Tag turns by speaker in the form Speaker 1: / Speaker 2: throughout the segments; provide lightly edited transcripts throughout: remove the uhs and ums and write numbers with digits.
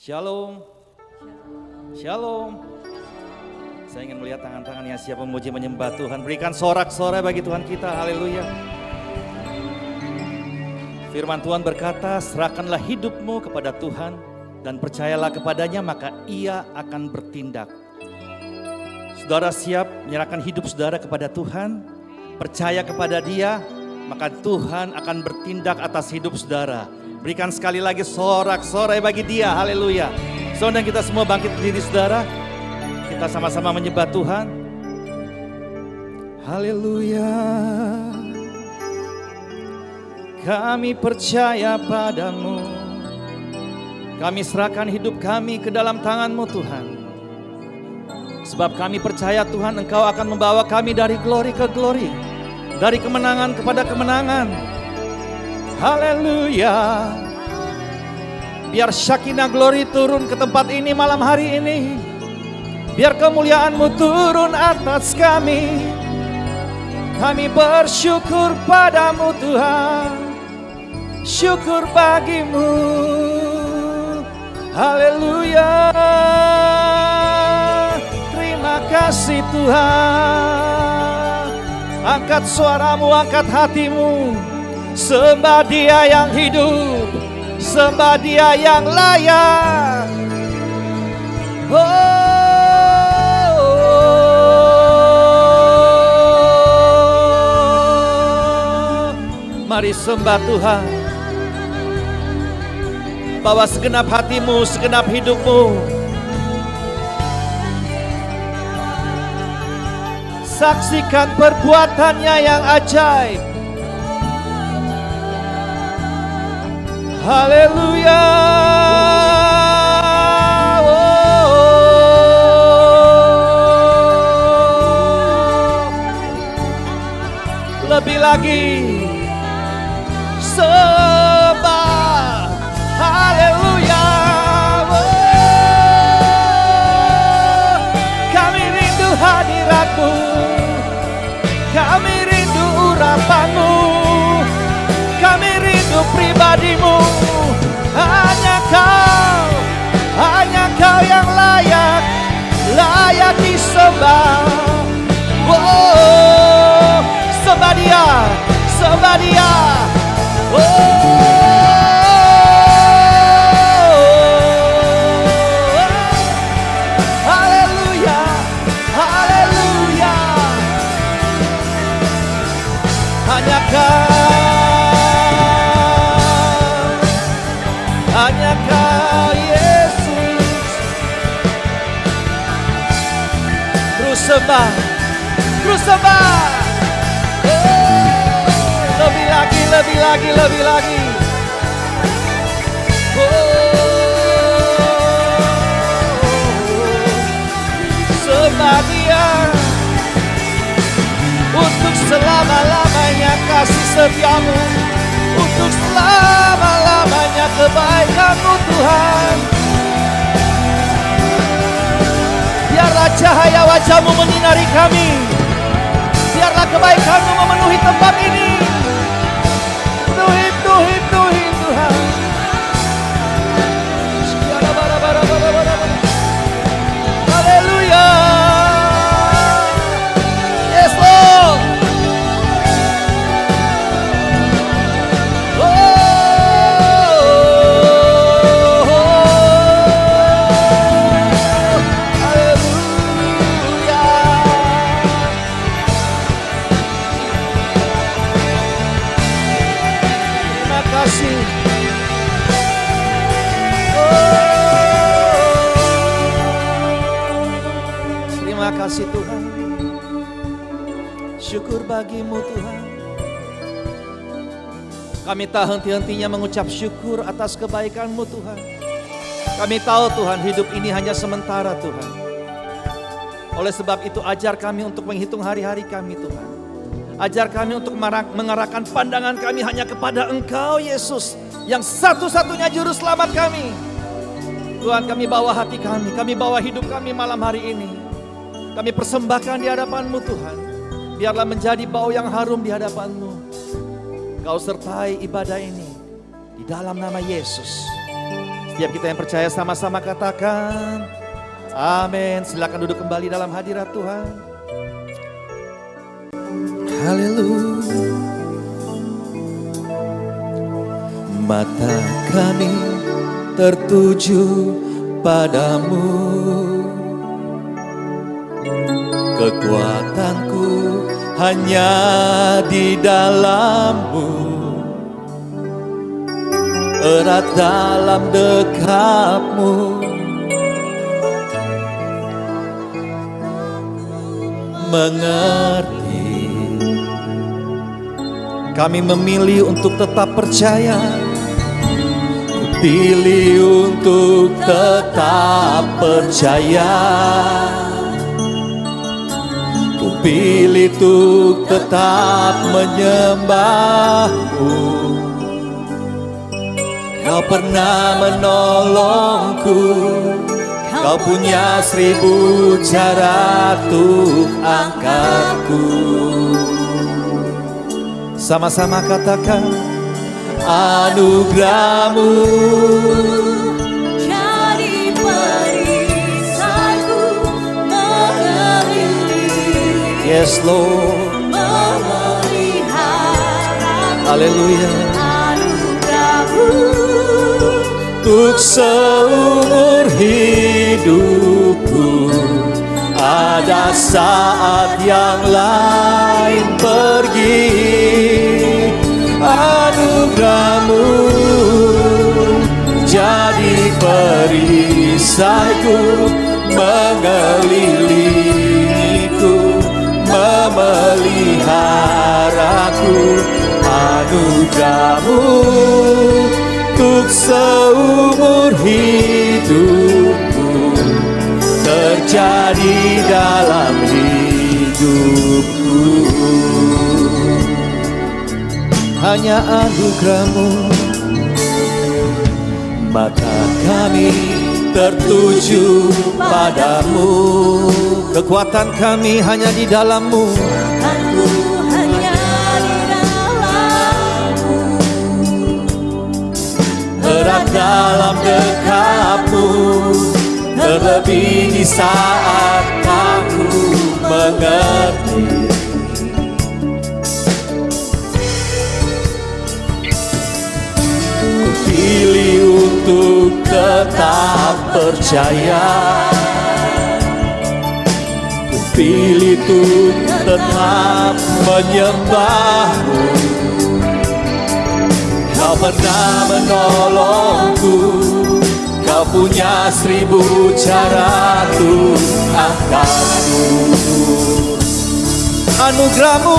Speaker 1: Shalom. Shalom. Saya ingin melihat tangan-tangan yang siap memuji menyembah Tuhan. Berikan sorak-sorai bagi Tuhan kita. Haleluya. Firman Tuhan berkata, serahkanlah hidupmu kepada Tuhan dan percayalah kepadanya, maka Ia akan bertindak. Saudara siap menyerahkan hidup saudara kepada Tuhan, percaya kepada Dia, maka Tuhan akan bertindak atas hidup saudara. Berikan sekali lagi sorak-sorai bagi Dia. Haleluya. Saudara, kita semua bangkit berdiri saudara. Kita sama-sama menyembah Tuhan. Haleluya. Kami percaya padamu. Kami serahkan hidup kami ke dalam tangan-Mu Tuhan. Sebab kami percaya Tuhan, Engkau akan membawa kami dari glori ke glori, dari kemenangan kepada kemenangan. Haleluya. Biar Syakinah Glory turun ke tempat ini malam hari ini. Biar kemuliaan-Mu turun atas kami. Kami bersyukur padamu Tuhan. Syukur bagimu. Haleluya. Terima kasih Tuhan. Angkat suaramu, angkat hatimu. Sembah Dia yang hidup, sembah Dia yang layak. Mari sembah Tuhan. Bawa segenap hatimu, segenap hidupmu. Saksikan perbuatannya yang ajaib. Haleluya. Lebih lagi sembah. Haleluya. Kami rindu hadirat-Mu. Kami rindu urapan-Mu. Kami rindu pribadi-Mu. Hanya Kau yang layak, layak disembah. Oh, sembah Dia, sembah Dia. Haleluya, haleluya. Hanya Kau Yesus. Terus sembah, terus sembah. Lebih lagi, lebih lagi, lebih lagi. Sembah Dia. Untuk selama-lamanya kasih setia-Mu, untuk selama-lamanya kebaikan-Mu Tuhan. Biarlah cahaya wajah-Mu menyinari kami. Biarlah kebaikan-Mu memenuhi tempat ini. Tuhin, Tuhin, Tuhin Tuhan. Haleluya. Yes Lord. Terima kasih Tuhan. Syukur bagimu Tuhan. Kami tak henti-hentinya mengucap syukur atas kebaikan-Mu Tuhan. Kami tahu Tuhan, hidup ini hanya sementara Tuhan. Oleh sebab itu ajar kami untuk menghitung hari-hari kami Tuhan. Ajar kami untuk mengarahkan pandangan kami hanya kepada Engkau Yesus, yang satu-satunya juru selamat kami. Tuhan, kami bawa hati kami bawa hidup kami malam hari ini. Kami persembahkan di hadapan-Mu Tuhan. Biarlah menjadi bau yang harum di hadapan-Mu. Kau sertai ibadah ini di dalam nama Yesus. Setiap kita yang percaya sama-sama katakan amin. Silakan duduk kembali dalam hadirat Tuhan. Haleluya. Mata kami tertuju padamu, kekuatanku hanya di dalam-Mu, erat dalam dekap-Mu, mengerti. Kami memilih untuk tetap percaya, pilih untuk tetap percaya. Pilih untuk tetap menyembah-Mu. Kau pernah menolongku, Kau punya 1000 cara untuk angkatku. Sama-sama katakan anugerah-Mu
Speaker 2: jadi perisaiku mengelilingi.
Speaker 1: Yes Lord,
Speaker 2: memelihara.
Speaker 1: haleluya.
Speaker 2: Anugerah-Mu
Speaker 1: Untuk seumur hidupku, ada saat yang lain pergi. Anugerah-Mu jadi perisaiku, mengelilingiku, memeliharaku. Anugerah-Mu untuk seumur hidupku, terjadi dalam hidupku. Hanya anugerah-Mu. Mata kami tertuju padamu, kekuatan kami hanya di dalam-Mu.
Speaker 2: Aku hanya di dalam-Mu,
Speaker 1: Erat dalam dekap-Mu, terlebih di saat aku mengerti. Pilih untuk tetap percaya, pilih untuk tetap menyembah-Mu. Kau pernah menolongku, Kau punya 1000 cara untuk angkatku. Anugerah-Mu,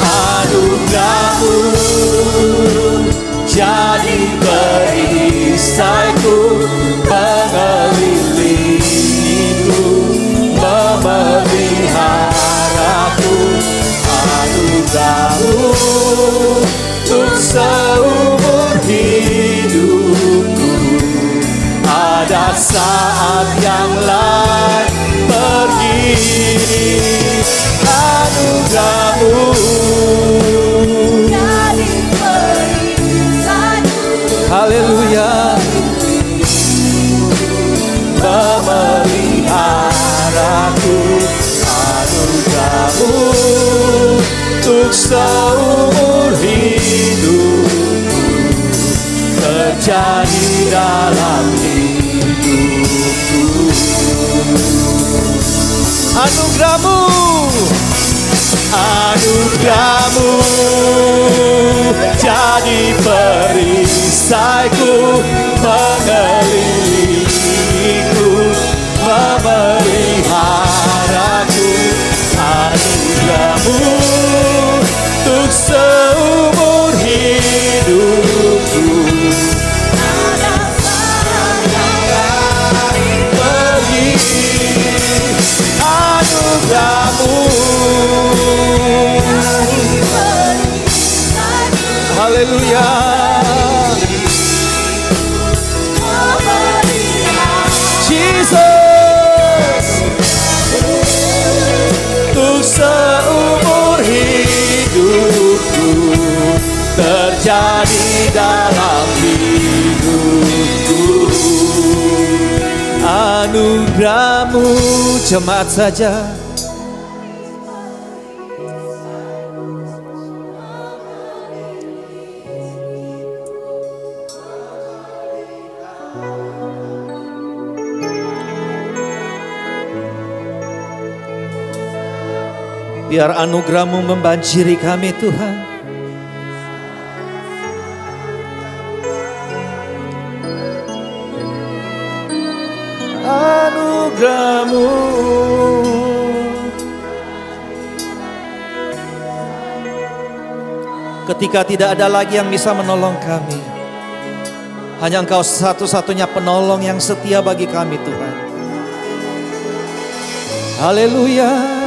Speaker 1: anugerah-Mu jadi perisaiku, mengelilingiku, memeliharaku. Anugerah-Mu untuk seumur hidupku, ada saat yang lain pergi. Anugerah-Mu
Speaker 2: jadi perisaiku,
Speaker 1: haleluya, memeliharaku. Anugerah-Mu untuk seumur hidupku, terjadi dalam hidupku. Anugerah-Mu, anugerah-Mu jadi perisaiku, mengelilingiku, memeliharaku. Anugerah-Mu untuk seumur hidupku,
Speaker 2: ada saat yang lain
Speaker 1: pergi. Anugerah-Mu,
Speaker 2: jadi perisaiku,
Speaker 1: haleluya.
Speaker 2: memelihara.
Speaker 1: Jesus, untuk seumur hidupku, terjadi dalam hidupku. Anugerah-Mu jemaat saja. Biar anugerah-Mu membanjiri kami Tuhan. Anugerah-Mu. Ketika tidak ada lagi yang bisa menolong kami, hanya Engkau satu-satunya penolong yang setia bagi kami Tuhan. Haleluya.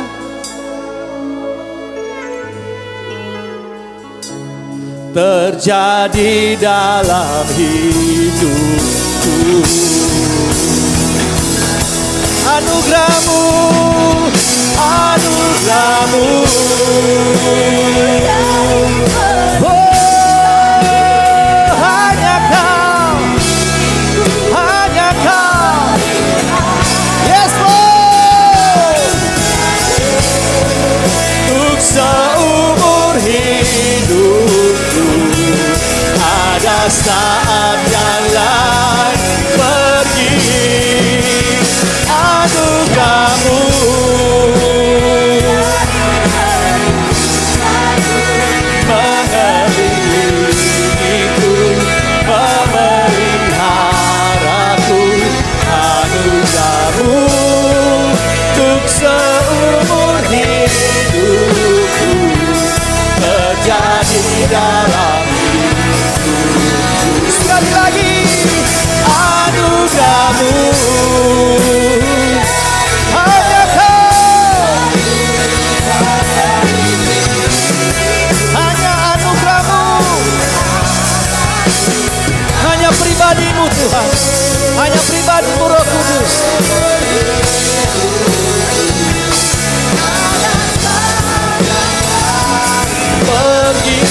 Speaker 1: Terjadi dalam hidupku anugerah-Mu, anugerah-Mu. Oh, hanya Kau, hanya Kau. Yes Lord. Untuk seumur hidupku ada saat yang lain pergi. Anugerah-Mu mengelilingiku, memeliharaku. Anugerah-Mu untuk seumur hidupku terjadi dalam hidupku. Sekali lagi, anugerah-Mu. Hanya Kau, hanya anugerah-Mu, hanya pribadi-Mu Tuhan, hanya pribadi-Mu Roh Kudus. Pergi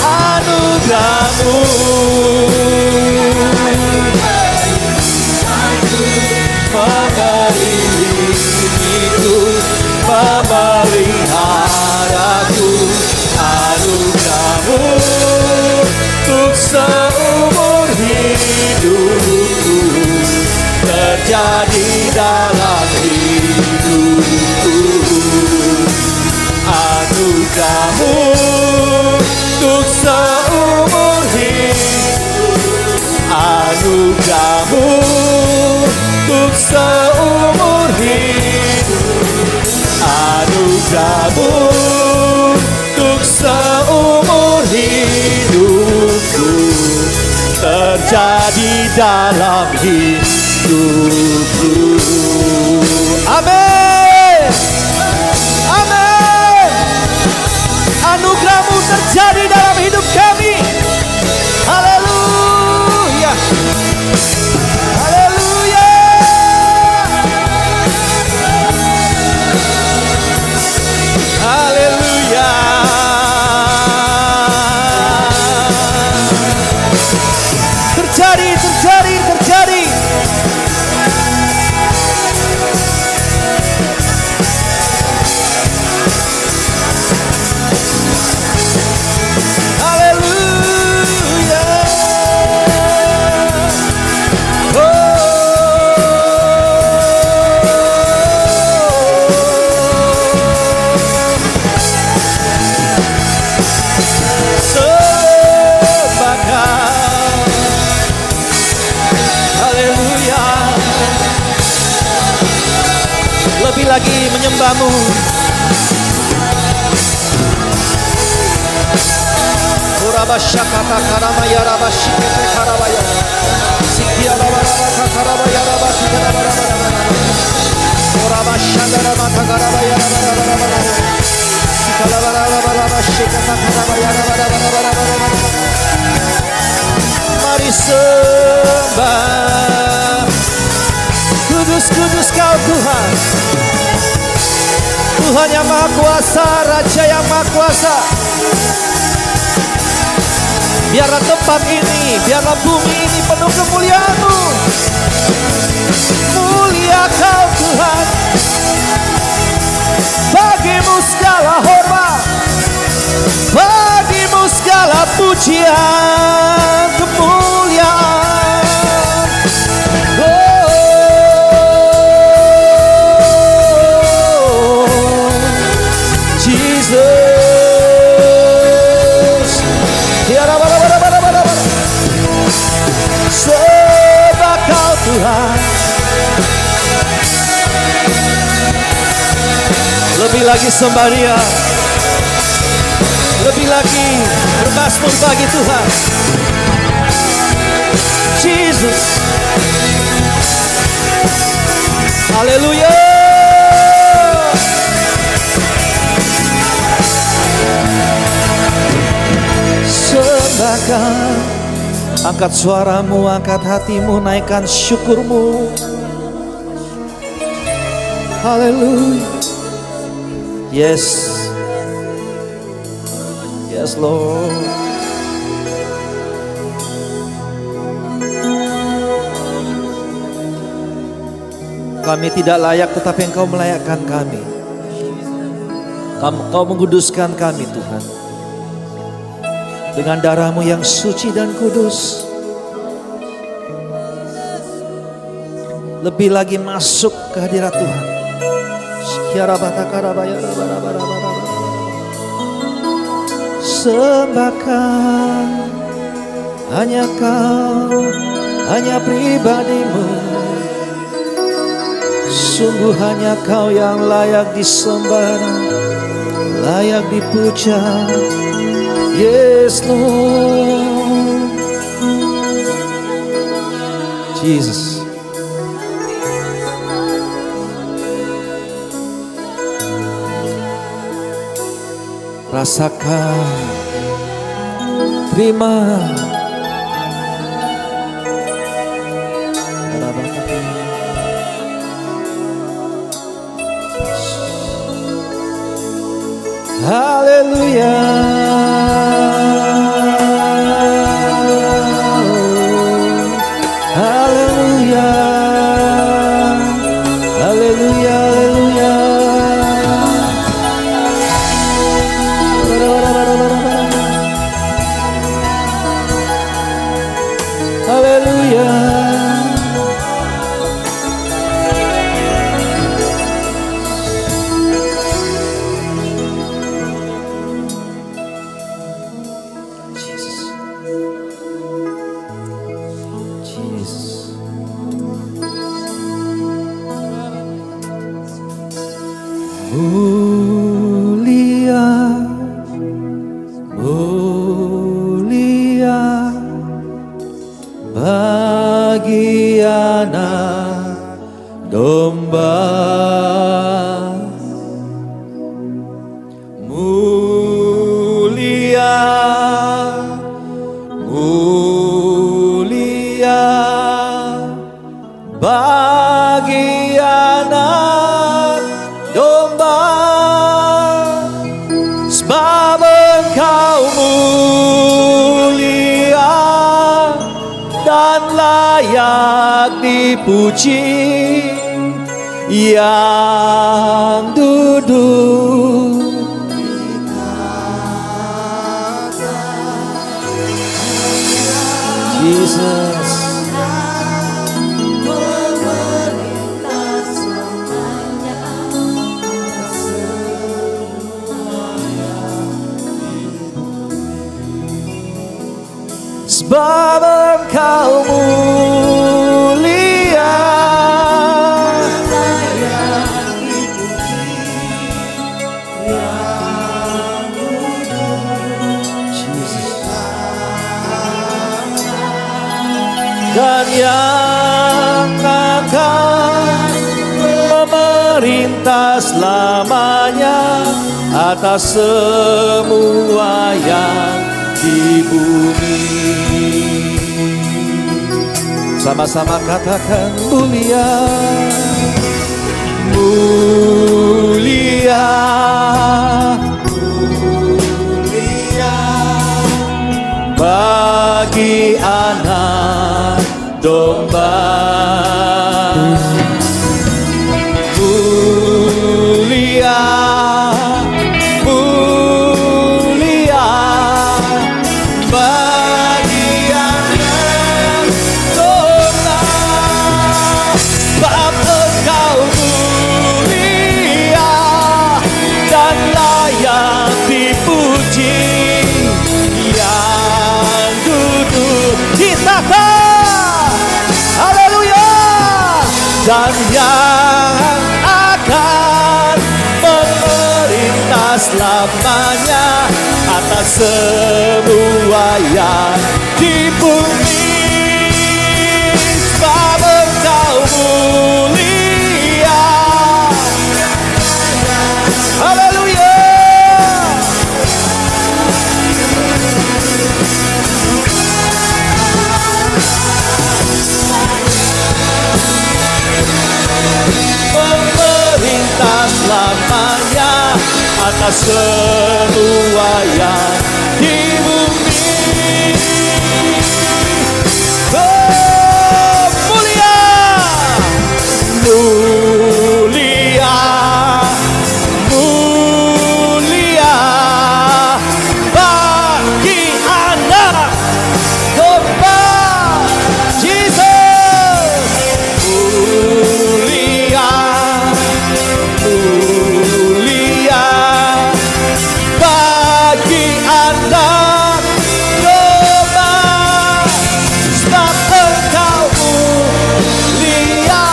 Speaker 1: anugerah-Mu mengelilingiku, memeliharaku. Anugerah-Mu untuk seumur hidupku terjadi dalam hidupku. Anugerah-Mu untuk seumur hidup. Anugerah-Mu untuk seumur hidup. Anugerah-Mu untuk seumur hidupku terjadi dalam hidupku. Amin. Amin. Anugerah-Mu terjadi dalam hidup kami. Haleluya. Haleluya. Haleluya. Terjadi, terjadi, terjadi. Haleluya. Sembah Kau. Haleluya. Lebih lagi menyembah-Mu. Urabashakata karamaya rabashikete karabaya. Sikia rabarabaka karabaya rabashikete rabarabara. Urabashandara mata karabaya rabarabara. Sikala rabarabashikete karabaya rabarabara. Mari sembah. Kudus-kudus Kau Tuhan. Tuhan yang Maha Kuasa, Raja yang Maha Kuasa. Biarlah tempat ini, biarlah bumi ini penuh kemuliaan-Mu. Mulia Kau Tuhan, bagimu segala hormat, bagimu segala pujian, kemuliaan. Oh, Jesus. Tiara bara bara bara bara bara. Sembah Kau Tuhan. Lebih lagi sembah Dia, lebih lagi bermasmur bagi Tuhan. Jesus, haleluya. Sembahkan, angkat suaramu, angkat hatimu, naikkan syukurmu. Haleluya. Yes, yes Lord. Kami tidak layak, tetapi Engkau melayakkan kami. Kau menguduskan kami Tuhan, dengan darah-Mu yang suci dan kudus. Lebih lagi masuk ke hadirat Tuhan. Sembahkan hanya Kau, hanya pribadi-Mu. Sungguh hanya Kau yang layak disembah, layak dipuja. Yes Lord, Jesus. Rasakan, terima. Haleluya. Haleluya. Haleluya. Haleluya. Mulia, mulia bagi anak domba. Mulia, mulia bagi anak domba, sebab Engkau mulia dan layak dipuji, yang duduk Jesus. Sebab Engkau mulia, dan yang akan memerintah selamanya atas semua yang di bumi. Sama-sama katakan mulia, mulia, mulia bagi anak domba. dan yang akan memerintah selamanya atas semua yang di bumi. Sebab Engkau mulia. Haleluya. Memerintah selamanya atas semua yang di bumi. Oh, mulia, mulia, mulia bagi anak domba Jesus. Mulia, mulia bagi anak domba, sebab Engkau mulia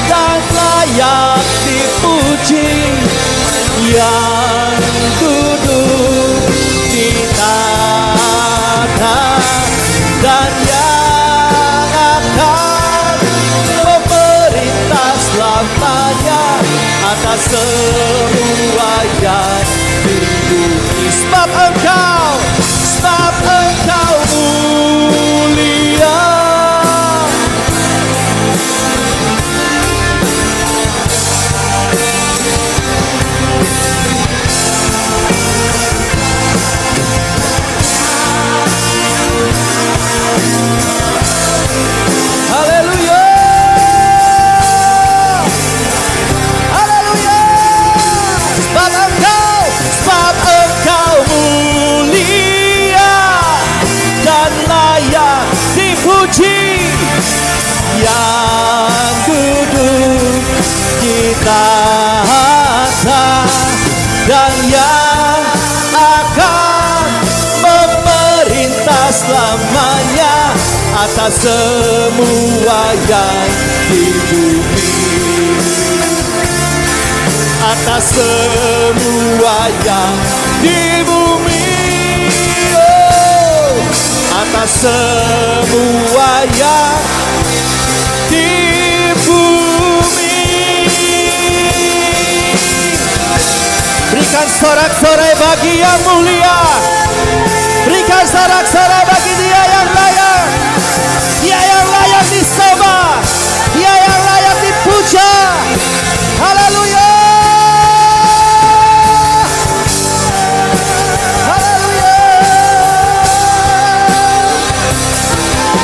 Speaker 1: dan layak dipuji, yang duduk di tanah dan yang akan memerintah selamanya atas semua yang di bumi. Sebab Engkau mulia. Haleluya. Haleluya. Sebab Engkau mulia dan layak dipuji, yang duduk di tahta dan yang akan memerintah selamanya atas semua yang di bumi. Atas semua yang di bumi. Oh, atas semua yang di bumi. Berikan sorak-sorai bagi yang mulia. Berikan sorak-sorai bagi Dia yang layak. Dia yang layak disembah. Dia yang layak dipuja. Haleluya. Haleluya.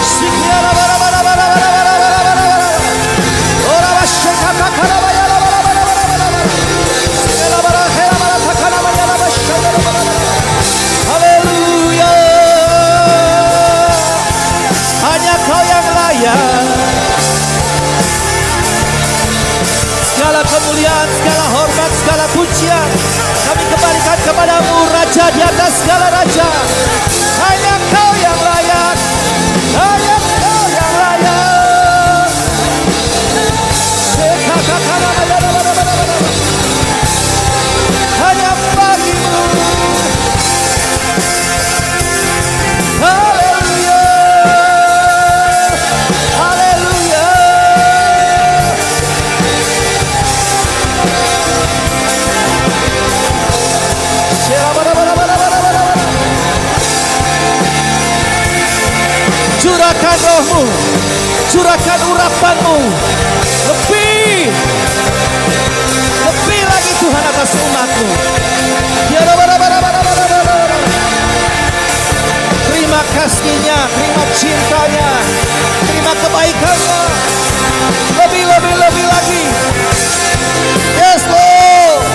Speaker 1: Sikiara bara bara bara bara bara bara bara. Ora bashaka takara bara bara bara bara bara. Sikiara bara hera bara takara bara bara bashaka bara bara. Haleluya. Hanya Kau yang layak. Segala kemuliaan, segala hormat, segala pujian kami kembalikan kepadamu, Raja di atas segala raja. Hanya Kau yang layak. Hanya Kau yang layak. Hanya bagimu. Haleluya. Haleluya. Curahkan rohmu, curahkan urapanmu, lebih lagi Tuhan atas umatmu. Terima kasih-Nya, terima cintanya, terima kebaikannya, lebih lagi. Yes Lord.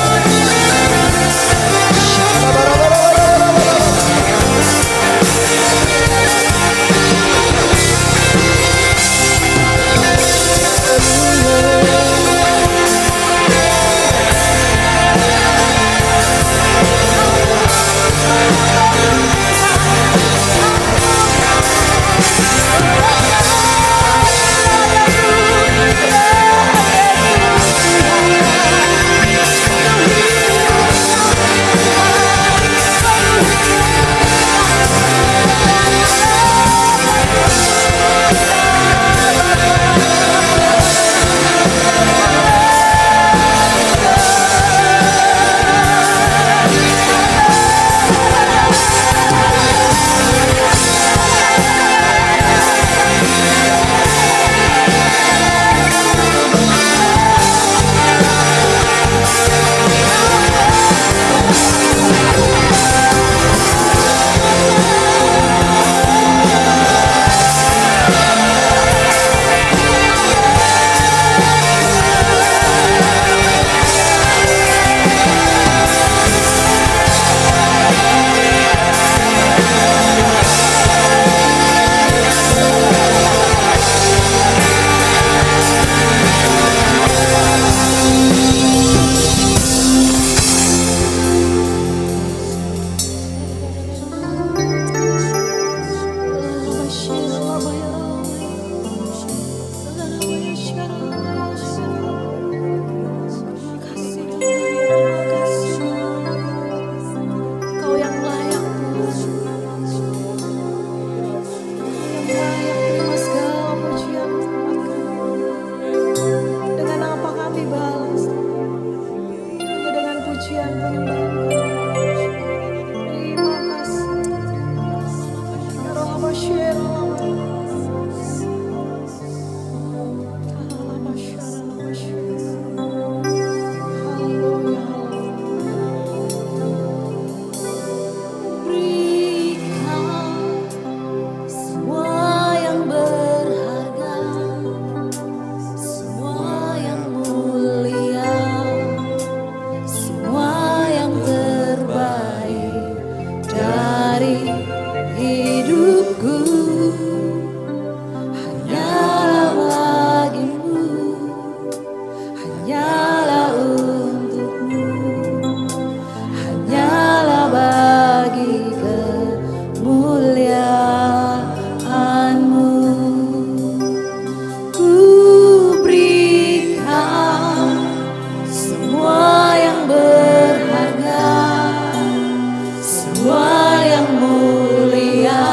Speaker 2: semua yang mulia,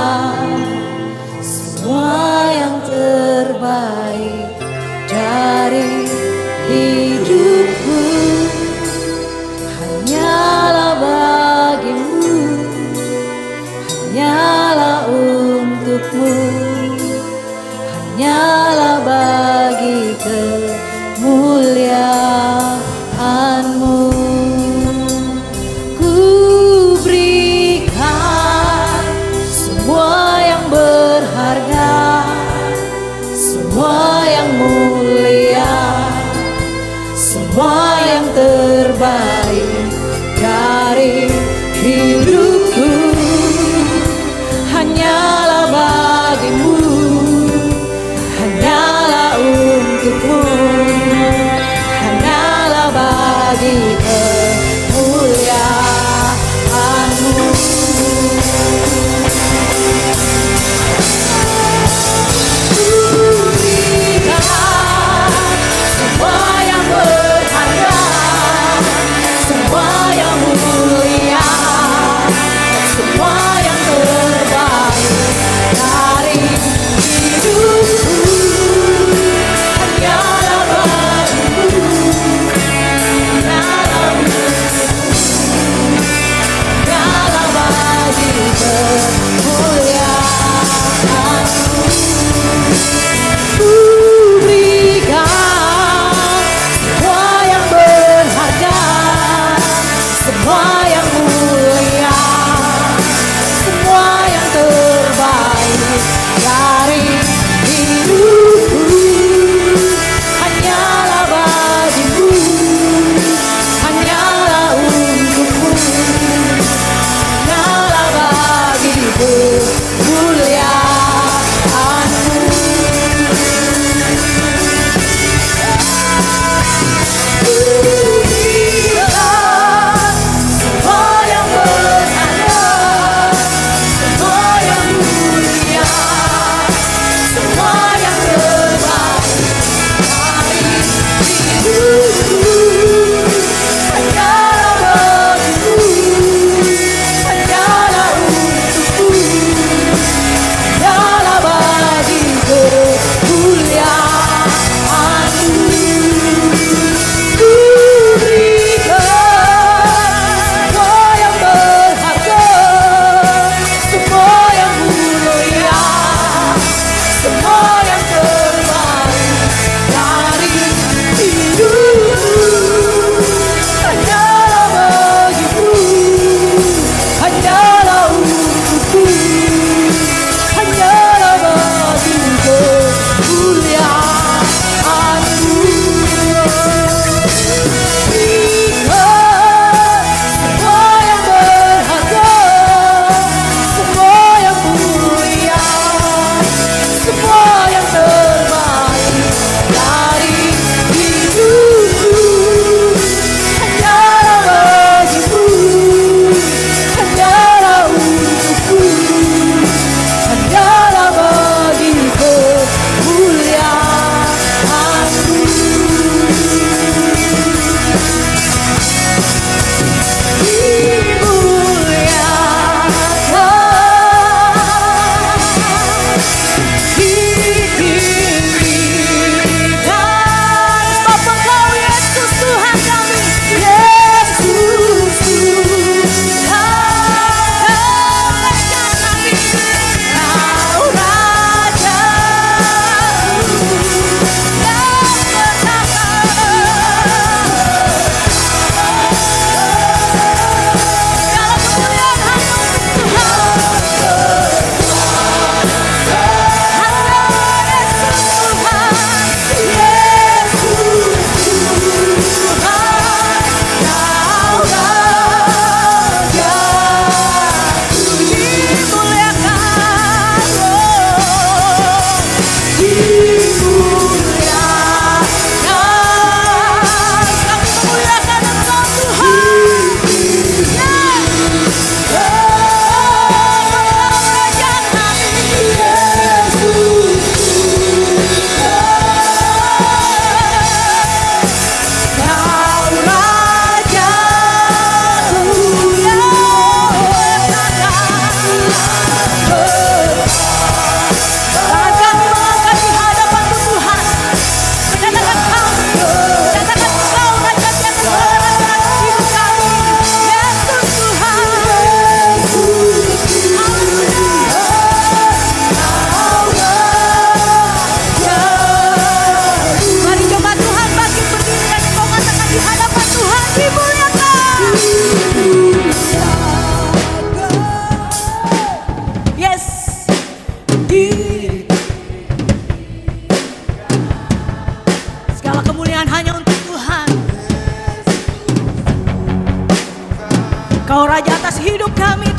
Speaker 2: semua yang terbaik dari hidupku hanyalah bagimu, hanyalah untukmu, hanyalah bagi kemuliaan-Mu. Ku berikan semua yang berharga, semua yang mulia, semua yang terbaik dari hidupku hanyalah bagi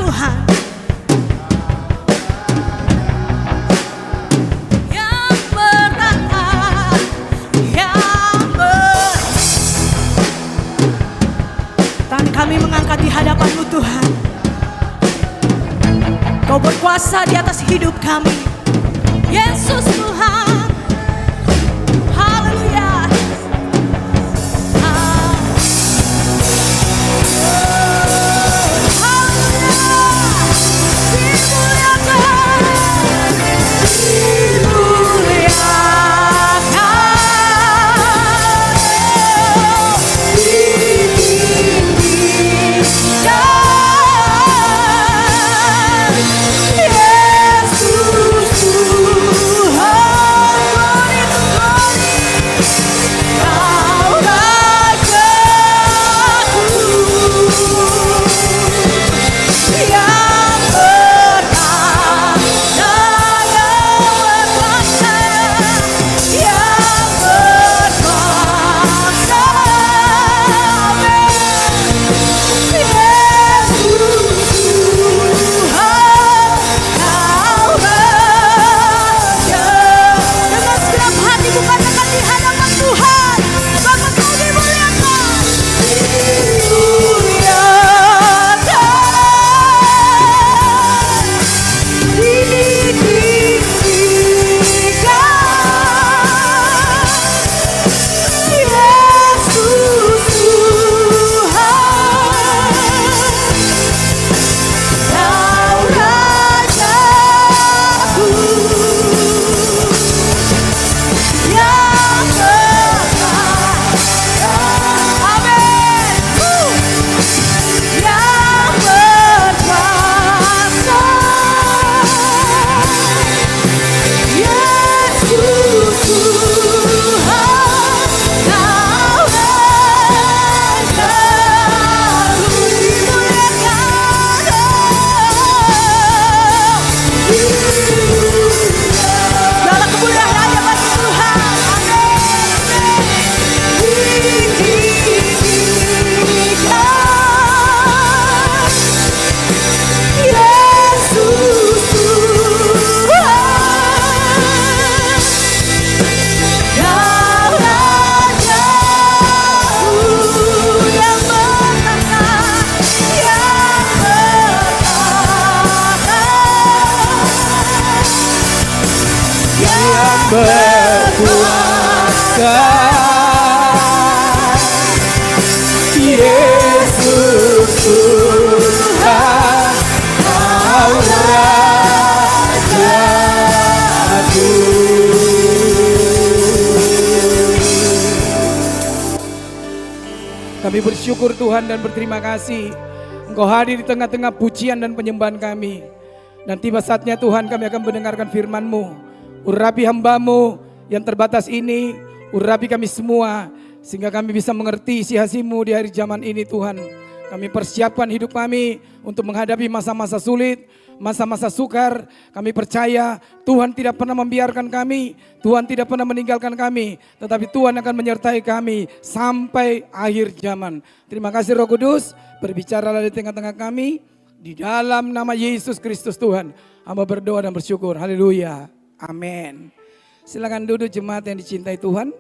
Speaker 2: Tuhan. Yang bertata, Tuhan kami mengangkat di hadapan-Mu Tuhan. Kau berkuasa di atas hidup kami, Yesus Tuhan. Haleluya.
Speaker 3: berkuasa, Yesus Tuhan, Kau Rajaku. Kami bersyukur Tuhan dan berterima kasih Engkau hadir di tengah-tengah pujian dan penyembahan kami. Dan tiba saatnya Tuhan kami akan mendengarkan firman-Mu. Urapi hamba-Mu yang terbatas ini, urapi kami semua sehingga kami bisa mengerti isi hati-Mu di hari zaman ini Tuhan. Kami persiapkan hidup kami untuk menghadapi masa-masa sulit, masa-masa sukar. Kami percaya Tuhan tidak pernah membiarkan kami, Tuhan tidak pernah meninggalkan kami, tetapi Tuhan akan menyertai kami sampai akhir zaman. Terima kasih Roh Kudus, berbicaralah di tengah-tengah kami, di dalam nama Yesus Kristus Tuhan. Hamba berdoa dan bersyukur, haleluya, amin. Silakan duduk jemaat yang dicintai Tuhan.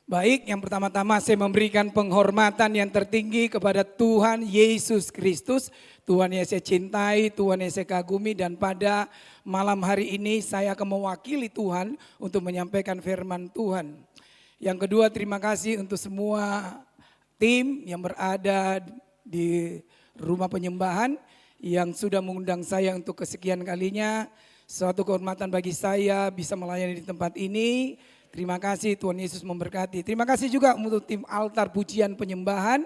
Speaker 3: Baik, yang pertama-tama saya memberikan penghormatan yang tertinggi kepada Tuhan Yesus Kristus. Tuhan yang saya cintai, Tuhan yang saya kagumi, dan pada malam hari ini saya akan mewakili Tuhan untuk menyampaikan firman Tuhan. Yang kedua, terima kasih untuk semua tim yang berada di rumah penyembahan yang sudah mengundang saya untuk kesekian kalinya. Suatu kehormatan bagi saya bisa melayani di tempat ini. Terima kasih, Tuhan Yesus memberkati. Terima kasih juga untuk tim altar pujian penyembahan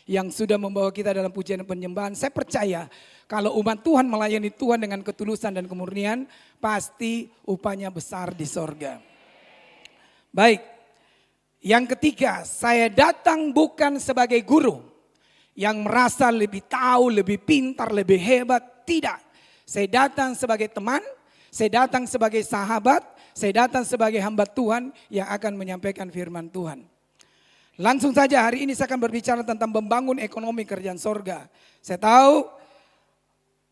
Speaker 3: yang sudah membawa kita dalam pujian dan penyembahan. Saya percaya kalau umat Tuhan melayani Tuhan dengan ketulusan dan kemurnian, pasti upahnya besar di sorga. Baik, yang ketiga, saya datang bukan sebagai guru yang merasa lebih tahu, lebih pintar, lebih hebat. Tidak, saya datang sebagai teman, saya datang sebagai sahabat, Saya datang sebagai hamba Tuhan yang akan menyampaikan firman Tuhan. Langsung saja hari ini saya akan berbicara tentang membangun ekonomi kerjaan sorga. Saya tahu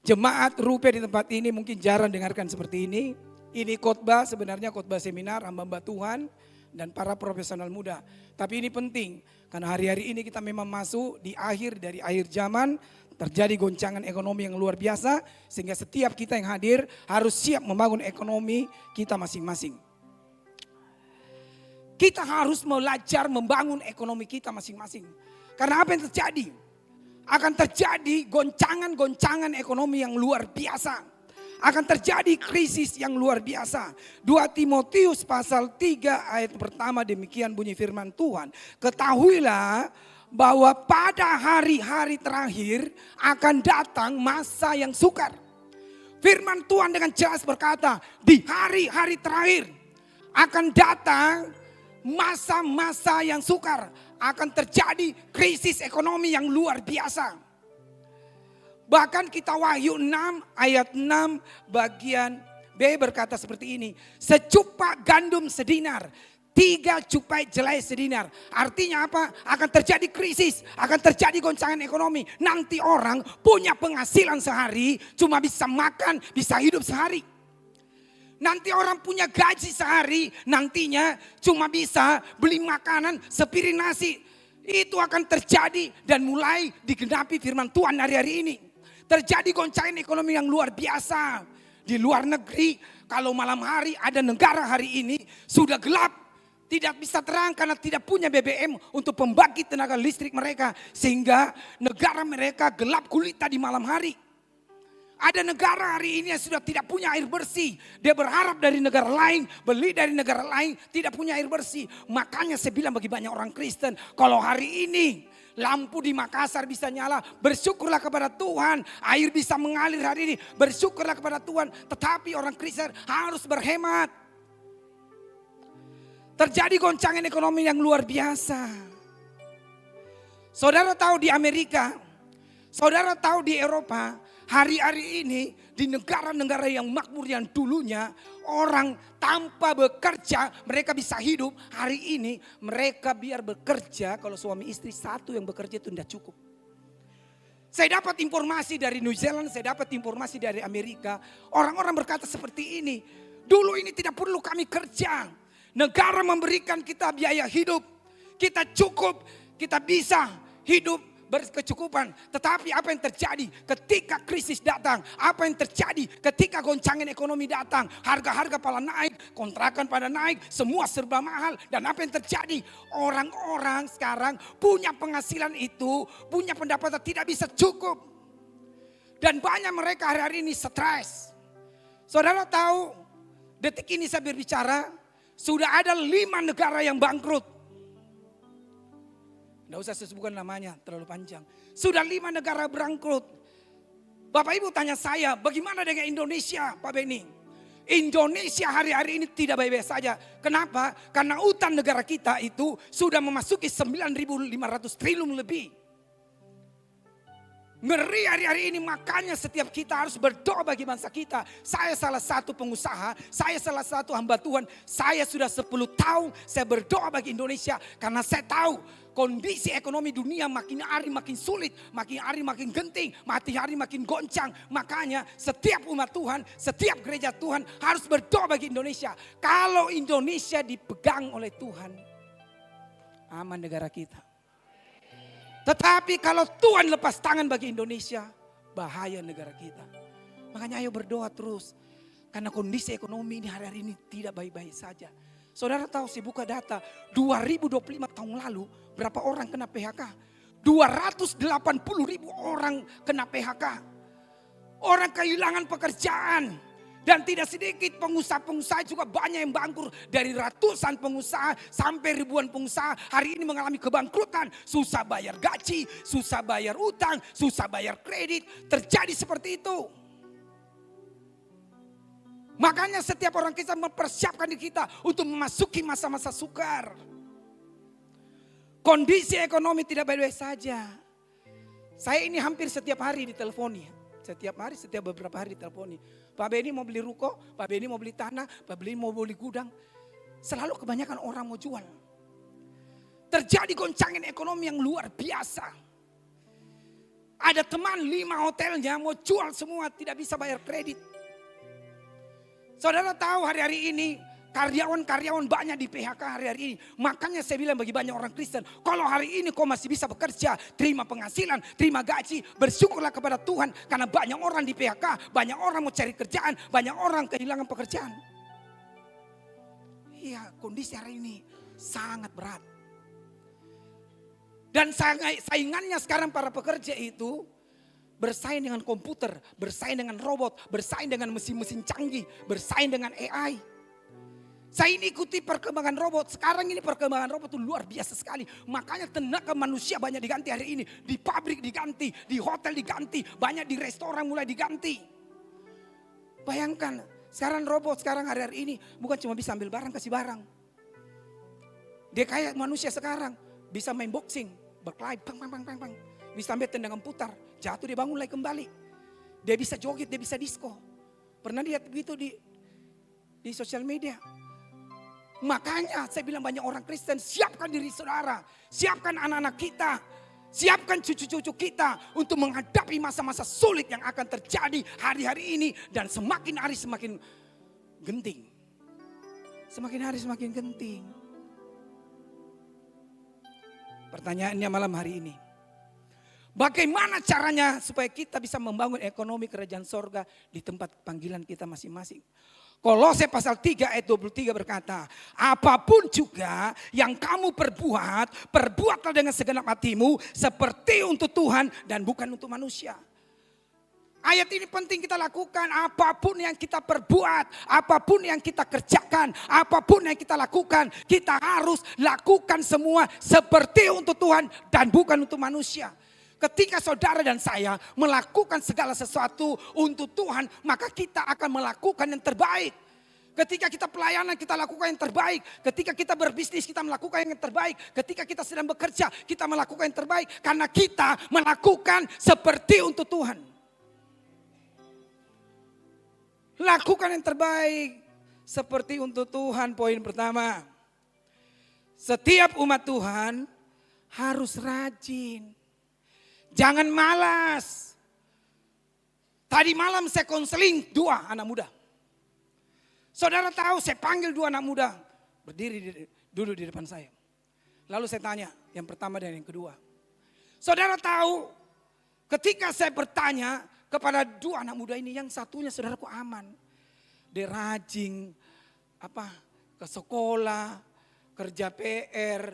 Speaker 3: jemaat Rupe di tempat ini mungkin jarang dengarkan seperti ini. Ini khotbah, sebenarnya khotbah seminar hamba-hamba Tuhan dan para profesional muda. Tapi ini penting karena hari-hari ini kita memang masuk di akhir dari akhir zaman. Terjadi goncangan ekonomi yang luar biasa sehingga setiap kita yang hadir harus siap membangun ekonomi kita masing-masing. Kita harus belajar membangun ekonomi kita masing-masing. Karena apa yang terjadi? Akan terjadi goncangan-goncangan ekonomi yang luar biasa. Akan terjadi krisis yang luar biasa. 2 Timotius pasal 3 ayat pertama demikian bunyi firman Tuhan. Ketahuilah bahwa pada hari-hari terakhir akan datang masa yang sukar. Firman Tuhan dengan jelas berkata, di hari-hari terakhir akan datang masa-masa yang sukar. Akan terjadi krisis ekonomi yang luar biasa. Bahkan kita Wahyu 6 ayat 6 bagian B berkata seperti ini. Secupak gandum sedinar, 3 cupai jelai sedinar. Artinya apa? Akan terjadi krisis, akan terjadi goncangan ekonomi. Nanti orang punya penghasilan sehari cuma bisa makan, bisa hidup sehari. Nanti orang punya gaji sehari, nantinya cuma bisa beli makanan sepiring nasi. Itu akan terjadi dan mulai digenapi firman Tuhan hari-hari ini. Terjadi goncangan ekonomi yang luar biasa. Di luar negeri, kalau malam hari ada negara hari ini sudah gelap. Tidak bisa terang karena tidak punya BBM untuk pembangkit tenaga listrik mereka. Sehingga negara mereka gelap gulita di malam hari. Ada negara hari ini yang sudah tidak punya air bersih. Dia berharap dari negara lain, beli dari negara lain, tidak punya air bersih. Makanya saya bilang bagi banyak orang Kristen, kalau hari ini lampu di Makassar bisa nyala, bersyukurlah kepada Tuhan. Air bisa mengalir hari ini, bersyukurlah kepada Tuhan. Tetapi orang Kristen harus berhemat. Terjadi goncangan ekonomi yang luar biasa. Saudara tahu di Amerika, saudara tahu di Eropa, hari-hari ini di negara-negara yang makmur yang dulunya orang tanpa bekerja mereka bisa hidup. Hari ini mereka biar bekerja, kalau suami istri satu yang bekerja itu tidak cukup. Saya dapat informasi dari New Zealand, saya dapat informasi dari Amerika. Orang-orang berkata seperti ini, dulu ini tidak perlu kami kerja. Negara memberikan kita biaya hidup, kita cukup, kita bisa hidup berkecukupan. Tetapi apa yang terjadi ketika krisis datang? Apa yang terjadi ketika goncangan ekonomi datang? Harga-harga pada naik, kontrakan pada naik, semua serba mahal. Dan apa yang terjadi? Orang-orang sekarang punya penghasilan itu, punya pendapatan tidak bisa cukup. Dan banyak mereka hari-hari ini stres. Saudara tahu, detik ini saya berbicara, sudah ada 5 negara yang bangkrut. Tidak usah saya sebutkan namanya, terlalu panjang. Sudah 5 negara bangkrut. Bapak Ibu tanya saya, bagaimana dengan Indonesia Pak Beni? Indonesia hari-hari ini tidak baik-baik saja. Kenapa? Karena utang negara kita itu sudah memasuki 9.500 triliun lebih. Ngeri hari-hari ini, makanya setiap kita harus berdoa bagi bangsa kita. Saya salah satu pengusaha, saya salah satu hamba Tuhan. Saya sudah 10 tahun saya berdoa bagi Indonesia. Karena saya tahu kondisi ekonomi dunia makin hari makin sulit, makin hari makin genting, makin hari makin goncang. Makanya setiap umat Tuhan, setiap gereja Tuhan harus berdoa bagi Indonesia. Kalau Indonesia dipegang oleh Tuhan, aman negara kita. Tetapi kalau Tuhan lepas tangan bagi Indonesia, bahaya negara kita. Makanya ayo berdoa terus. Karena kondisi ekonomi ini hari-hari ini tidak baik-baik saja. Saudara tahu, saya buka data 2025 tahun lalu berapa orang kena PHK? 280.000 orang kena PHK. Orang kehilangan pekerjaan. Dan tidak sedikit pengusaha-pengusaha juga banyak yang bangkrut. Dari ratusan pengusaha sampai ribuan pengusaha hari ini mengalami kebangkrutan. Susah bayar gaji, susah bayar utang, susah bayar kredit. Terjadi seperti itu. Makanya setiap orang kita mempersiapkan diri kita untuk memasuki masa-masa sukar. Kondisi ekonomi tidak baik-baik saja. Saya ini hampir setiap hari diteleponi. Setiap hari, setiap beberapa hari diteleponi. Pak Beni mau beli ruko, Pak Beni mau beli tanah, Pak Beni mau beli gudang. Selalu kebanyakan orang mau jual. Terjadi goncangan ekonomi yang luar biasa. Ada teman 5 hotelnya mau jual semua, tidak bisa bayar kredit. Saudara tahu hari-hari ini karyawan-karyawan banyak di PHK hari-hari ini. Makanya saya bilang bagi banyak orang Kristen, kalau hari ini kau masih bisa bekerja, terima penghasilan, terima gaji, bersyukurlah kepada Tuhan. Karena banyak orang di PHK, banyak orang mau cari kerjaan, banyak orang kehilangan pekerjaan. Iya, kondisi hari ini sangat berat. Dan saingannya sekarang para pekerja itu bersaing dengan komputer, bersaing dengan robot, bersaing dengan mesin-mesin canggih, bersaing dengan AI. Saya ini ikuti perkembangan robot. Sekarang ini perkembangan robot itu luar biasa sekali. Makanya tenaga manusia banyak diganti hari ini. Di pabrik diganti, di hotel diganti, banyak di restoran mulai diganti. Bayangkan, sekarang robot sekarang hari-hari ini bukan cuma bisa ambil barang, kasih barang. Dia kayak manusia sekarang, bisa main boxing, berkelahi, pang, bisa ambil tendangan putar, jatuh dia bangun lagi kembali. Dia bisa joget, dia bisa disco. Pernah lihat begitu di sosial media. Makanya saya bilang banyak orang Kristen, siapkan diri saudara, siapkan anak-anak kita, siapkan cucu-cucu kita untuk menghadapi masa-masa sulit yang akan terjadi hari-hari ini. Dan semakin hari semakin genting. Semakin hari semakin genting. Pertanyaannya malam hari ini, bagaimana caranya supaya kita bisa membangun ekonomi kerajaan sorga di tempat panggilan kita masing-masing? Kolose pasal 3 ayat 23 berkata, apapun juga yang kamu perbuat, perbuatlah dengan segenap hatimu seperti untuk Tuhan dan bukan untuk manusia. Ayat ini penting kita lakukan, apapun yang kita perbuat, apapun yang kita kerjakan, apapun yang kita lakukan, kita harus lakukan semua seperti untuk Tuhan dan bukan untuk manusia. Ketika saudara dan saya melakukan segala sesuatu untuk Tuhan, maka kita akan melakukan yang terbaik. Ketika kita pelayanan, kita lakukan yang terbaik. Ketika kita berbisnis, kita melakukan yang terbaik. Ketika kita sedang bekerja, kita melakukan yang terbaik. Karena kita melakukan seperti untuk Tuhan. Lakukan yang terbaik seperti untuk Tuhan. Poin pertama, setiap umat Tuhan harus rajin. Jangan malas. Tadi malam saya konseling 2 anak muda. Saudara tahu saya panggil 2 anak muda. Berdiri dulu di depan saya. Lalu saya tanya yang pertama dan yang kedua. Saudara tahu ketika saya bertanya kepada 2 anak muda ini, yang satunya saudaraku aman. Dia rajin ke sekolah, kerja PR,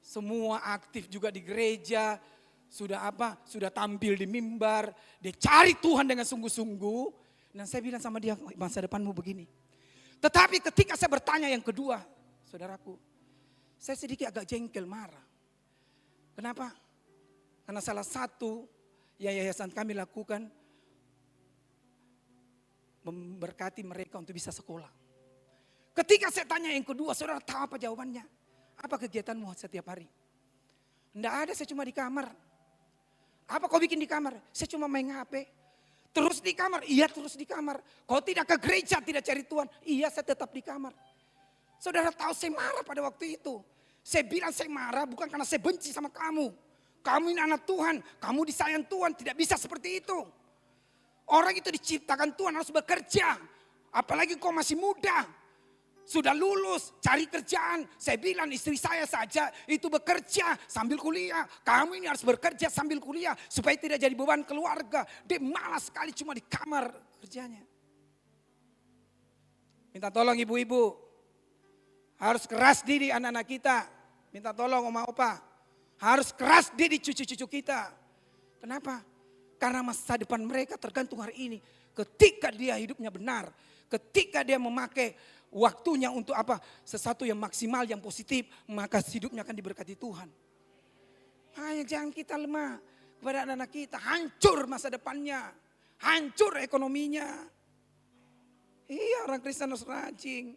Speaker 3: semua aktif juga di gereja. Sudah tampil di mimbar, dia cari Tuhan dengan sungguh-sungguh. Dan saya bilang sama dia, masa depanmu begini. Tetapi ketika saya bertanya yang kedua, saudaraku, saya sedikit agak jengkel, marah. Kenapa? Karena salah satu yang yayasan kami lakukan, memberkati mereka untuk bisa sekolah. Ketika saya tanya yang kedua, saudara tahu apa jawabannya? Apa kegiatanmu setiap hari? Tidak ada, saya cuma di kamar. Apa kau bikin di kamar? Saya cuma main HP. Terus di kamar? Iya, terus di kamar. Kau tidak ke gereja, tidak cari Tuhan? Iya, saya tetap di kamar. Saudara tahu saya marah pada waktu itu. Saya bilang saya marah bukan karena saya benci sama kamu. Kamu ini anak Tuhan, kamu disayang Tuhan, tidak bisa seperti itu. Orang itu diciptakan Tuhan harus bekerja. Apalagi kau masih muda. Sudah lulus, cari kerjaan. Saya bilang istri saya saja itu bekerja sambil kuliah. Kamu ini harus bekerja sambil kuliah supaya tidak jadi beban keluarga. Dia malas sekali cuma di kamar kerjanya. Minta tolong ibu-ibu. Harus keras diri anak-anak kita. Minta tolong oma opa. Harus keras diri cucu-cucu kita. Kenapa? Karena masa depan mereka tergantung hari ini. Ketika dia hidupnya benar. Ketika dia memakai waktunya untuk sesuatu yang maksimal, yang positif. Maka hidupnya akan diberkati Tuhan. Hanya jangan kita lemah kepada anak-anak kita. Hancur masa depannya. Hancur ekonominya. Iya, orang Kristen harus rajin.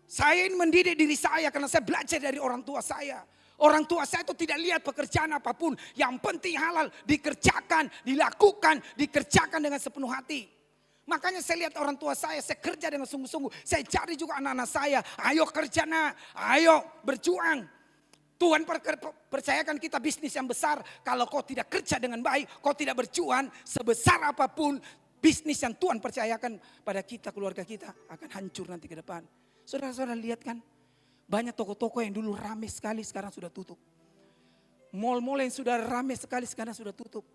Speaker 3: Saya ini mendidik diri saya karena saya belajar dari orang tua saya. Orang tua saya itu tidak lihat pekerjaan apapun. Yang penting halal, dikerjakan, dilakukan, dikerjakan dengan sepenuh hati. Makanya saya lihat orang tua saya kerja dengan sungguh-sungguh. Saya cari juga anak-anak saya, ayo kerja nak, ayo berjuang. Tuhan percayakan kita bisnis yang besar. Kalau kau tidak kerja dengan baik, kau tidak berjuang, sebesar apapun bisnis yang Tuhan percayakan pada kita, keluarga kita akan hancur nanti ke depan. Saudara-saudara lihat kan, banyak toko-toko yang dulu ramai sekali sekarang sudah tutup. Mall-mall yang sudah ramai sekali sekarang sudah tutup.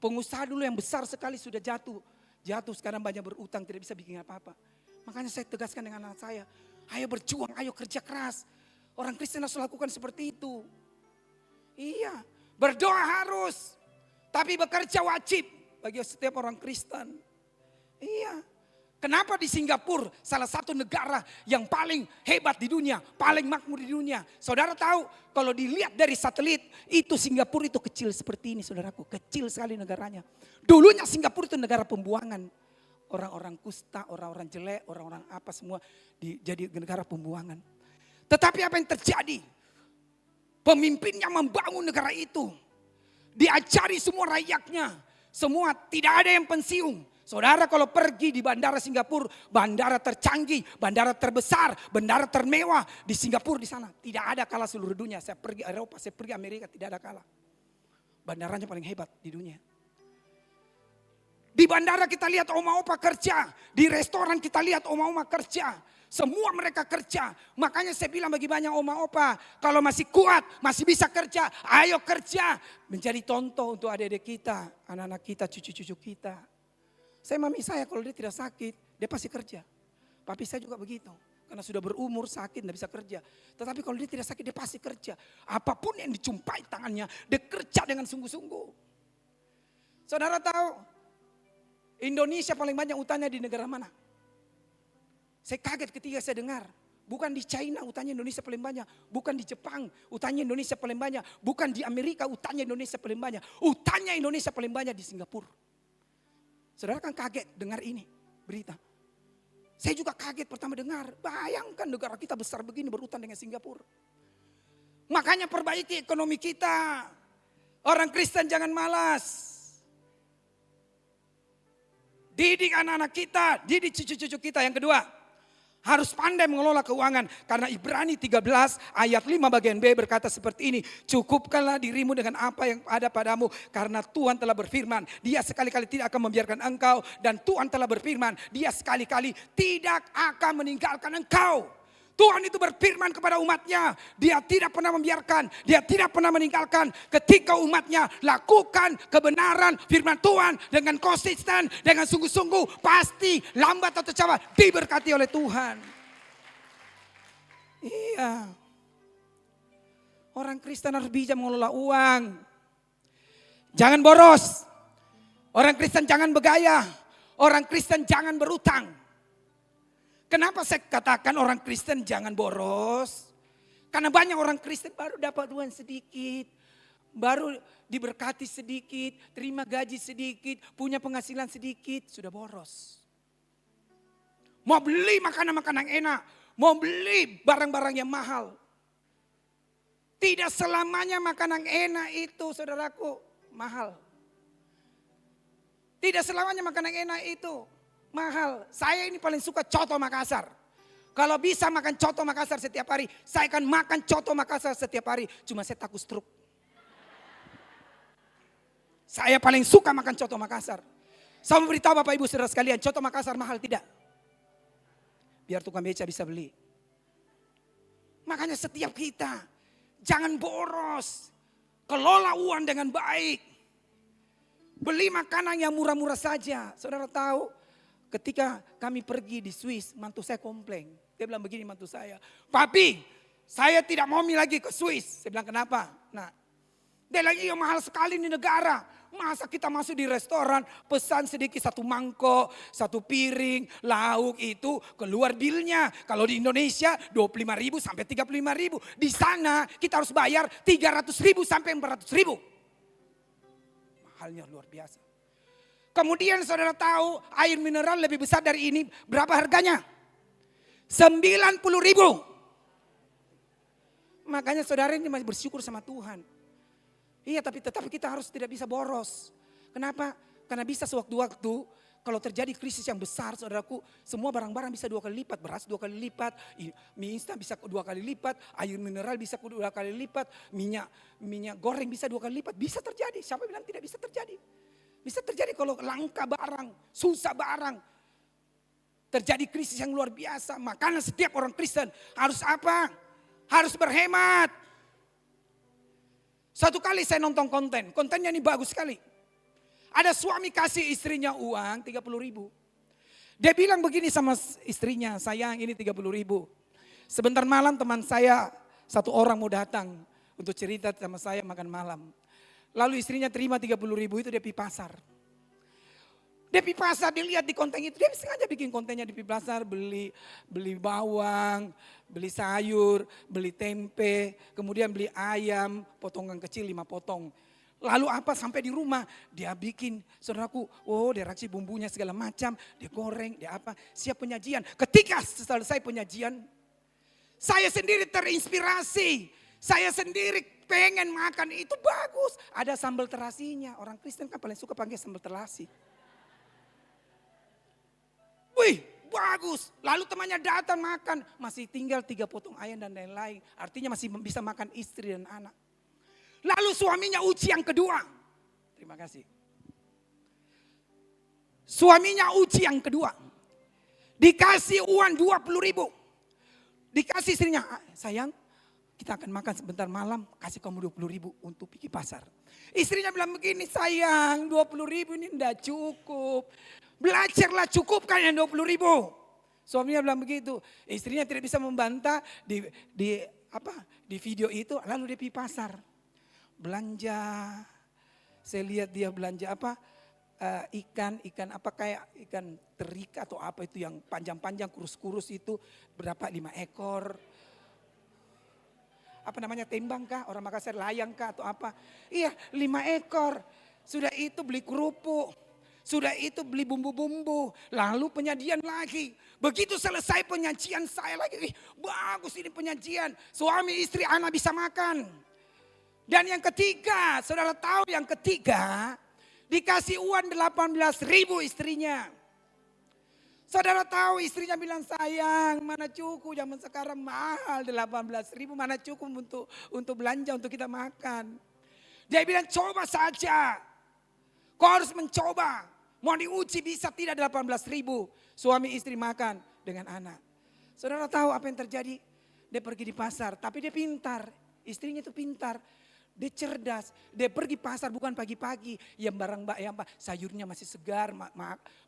Speaker 3: Pengusaha dulu yang besar sekali sudah jatuh sekarang banyak berutang, tidak bisa bikin apa-apa. Makanya saya tegaskan dengan anak saya, ayo berjuang, ayo kerja keras. Orang Kristen harus lakukan seperti itu. Iya, berdoa harus, tapi bekerja wajib bagi setiap orang Kristen. Iya. Kenapa di Singapura salah satu negara yang paling hebat di dunia, paling makmur di dunia. Saudara tahu kalau dilihat dari satelit itu Singapura itu kecil seperti ini saudaraku. Kecil sekali negaranya. Dulunya Singapura itu negara pembuangan. Orang-orang kusta, orang-orang jelek, orang-orang apa semua jadi negara pembuangan. Tetapi apa yang terjadi? Pemimpinnya membangun negara itu. Diajari semua rakyatnya. Semua tidak ada yang pensiun. Saudara kalau pergi di bandara Singapura, bandara tercanggih, bandara terbesar, bandara termewah di Singapura di sana. Tidak ada kalah seluruh dunia. Saya pergi Eropa, saya pergi Amerika, tidak ada kalah. Bandaranya paling hebat di dunia. Di bandara kita lihat oma-opa kerja, di restoran kita lihat oma-oma kerja. Semua mereka kerja. Makanya saya bilang bagi banyak oma-opa, kalau masih kuat, masih bisa kerja, ayo kerja. Menjadi contoh untuk adik-adik kita, anak-anak kita, cucu-cucu kita. Mami saya kalau dia tidak sakit, dia pasti kerja. Papi saya juga begitu. Karena sudah berumur sakit, tidak bisa kerja. Tetapi kalau dia tidak sakit, dia pasti kerja. Apapun yang dicumpai tangannya, dia kerja dengan sungguh-sungguh. Saudara tahu, Indonesia paling banyak utangnya di negara mana? Saya kaget ketika saya dengar. Bukan di China utangnya Indonesia paling banyak. Bukan di Jepang utangnya Indonesia paling banyak. Bukan di Amerika utangnya Indonesia paling banyak. Utangnya Indonesia paling banyak di Singapura. Saudara kan kaget dengar ini berita. Saya juga kaget pertama dengar. Bayangkan negara kita besar begini berutang dengan Singapura. Makanya perbaiki ekonomi kita. Orang Kristen jangan malas. Didik anak-anak kita, didik cucu-cucu kita. Yang kedua, harus pandai mengelola keuangan. Karena Ibrani 13 ayat 5 bagian B berkata seperti ini. Cukupkanlah dirimu dengan apa yang ada padamu. Karena Tuhan telah berfirman. Dia sekali-kali tidak akan membiarkan engkau. Dan Tuhan telah berfirman. Dia sekali-kali tidak akan meninggalkan engkau. Tuhan itu berfirman kepada umatnya. Dia tidak pernah membiarkan. Dia tidak pernah meninggalkan. Ketika umatnya lakukan kebenaran firman Tuhan. Dengan konsisten, dengan sungguh-sungguh. Pasti lambat atau cepat diberkati oleh Tuhan. Iya. Orang Kristen harus bijak mengelola uang. Jangan boros. Orang Kristen jangan bergaya. Orang Kristen jangan berutang. Kenapa saya katakan orang Kristen jangan boros? Karena banyak orang Kristen baru dapat uang sedikit. Baru diberkati sedikit, terima gaji sedikit, punya penghasilan sedikit, sudah boros. Mau beli makanan-makanan enak, mau beli barang-barang yang mahal. Tidak selamanya makanan enak itu saudaraku mahal. Tidak selamanya makanan enak itu mahal. Saya ini paling suka coto Makassar. Kalau bisa makan coto Makassar setiap hari, saya akan makan coto Makassar setiap hari. Cuma saya takut stroke. Saya paling suka makan coto Makassar. Saya mau beritahu Bapak Ibu Saudara sekalian, coto Makassar mahal tidak? Biar tukang beca bisa beli. Makanya setiap kita, jangan boros. Kelola uang dengan baik. Beli makanan yang murah-murah saja. Saudara tahu, ketika kami pergi di Swiss, mantu saya komplain. Dia bilang begini mantu saya, "Papi, saya tidak mau lagi ke Swiss." Saya bilang, "Kenapa?" Nah, dia lagi mahal sekali di negara. Masa kita masuk di restoran, pesan sedikit satu mangkok, satu piring, lauk itu keluar bilnya. Kalau di Indonesia 25.000 sampai 35.000. Di sana kita harus bayar 300.000 sampai 400.000. Mahalnya luar biasa. Kemudian saudara tahu air mineral lebih besar dari ini. Berapa harganya? 90.000. Makanya saudara ini masih bersyukur sama Tuhan. Iya tapi kita harus tidak bisa boros. Kenapa? Karena bisa sewaktu-waktu kalau terjadi krisis yang besar saudaraku, semua barang-barang bisa 2 kali lipat. Beras 2 kali lipat, mie instan bisa 2 kali lipat, air mineral bisa 2 kali lipat, minyak goreng bisa 2 kali lipat. Bisa terjadi, siapa bilang tidak bisa terjadi? Bisa terjadi kalau langka barang, susah barang. Terjadi krisis yang luar biasa. Makanya setiap orang Kristen harus apa? Harus berhemat. Satu kali saya nonton kontennya ini bagus sekali. Ada suami kasih istrinya uang 30.000. Dia bilang begini sama istrinya, sayang ini 30.000. Sebentar malam teman saya 1 orang mau datang untuk cerita sama saya makan malam. Lalu istrinya terima 30.000 itu dia pergi pasar. Dia pergi pasar, dia lihat di konten itu, dia sengaja bikin kontennya di pasar, beli bawang, beli sayur, beli tempe, kemudian beli ayam, potongan kecil 5 potong. Lalu apa sampai di rumah, dia bikin, saudaraku, dia reaksi bumbunya segala macam, dia goreng, dia apa, siap penyajian. Ketika selesai penyajian, saya sendiri terinspirasi, saya sendiri pengen makan, itu bagus. Ada sambal terasinya, orang Kristen kan paling suka pakai sambal terasi. Wih, bagus. Lalu temannya datang makan. Masih tinggal 3 potong ayam dan lain-lain. Artinya masih bisa makan istri dan anak. Lalu suaminya uji yang kedua. Terima kasih. Suaminya uji yang kedua. Dikasih uang 20.000. Dikasih istrinya, sayang kita akan makan sebentar malam. Kasih kamu 20.000 untuk pergi pasar. Istrinya bilang begini, sayang 20.000 ini tidak cukup. Belajarlah cukupkan yang 20.000. Suaminya bilang begitu. Istrinya tidak bisa membantah di video itu. Lalu dia pergi pasar. Belanja. Saya lihat dia belanja apa? Ikan apa kayak ikan terik atau apa itu yang panjang-panjang kurus-kurus itu. Berapa? 5 ekor. Apa namanya, tembang kah? Orang Makassar, layang kah atau apa? Iya, 5 ekor. Sudah itu beli kerupuk. Sudah itu beli bumbu-bumbu, lalu penyajian lagi. Begitu selesai penyajian saya lagi, bagus ini penyajian. Suami, istri, anak bisa makan. Dan yang ketiga, saudara tahu yang ketiga, dikasih uang 18.000 istrinya. Saudara tahu istrinya bilang, sayang mana cukup zaman sekarang mahal 18.000, mana cukup untuk belanja untuk kita makan. Dia bilang coba saja, kau harus mencoba. Mau diuji bisa tidak 18.000. Suami istri makan dengan anak. Saudara tahu apa yang terjadi? Dia pergi di pasar, tapi dia pintar. Istrinya itu pintar. Dia cerdas. Dia pergi pasar bukan pagi-pagi. Yang sayurnya masih segar,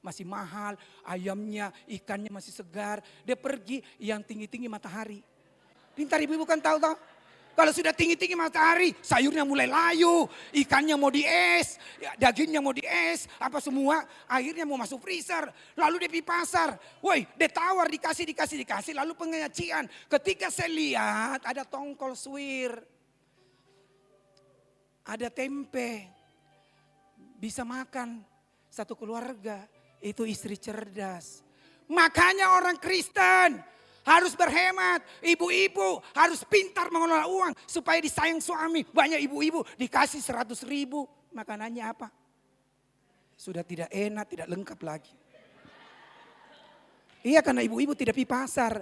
Speaker 3: masih mahal. Ayamnya, ikannya masih segar. Dia pergi yang tinggi-tinggi matahari. Pintar ibu bukan tahu. Kalau sudah tinggi-tinggi matahari, sayurnya mulai layu, ikannya mau dies, dagingnya mau dies, apa semua, akhirnya mau masuk freezer. Lalu dia pergi pasar, woi dia tawar dikasih, lalu penyajian. Ketika saya lihat ada tongkol suwir, ada tempe, bisa makan satu keluarga, itu istri cerdas. Makanya orang Kristen harus berhemat, ibu-ibu harus pintar mengelola uang supaya disayang suami. Banyak ibu-ibu dikasih 100.000, makanannya apa? Sudah tidak enak, tidak lengkap lagi. Iya karena ibu-ibu tidak pergi pasar.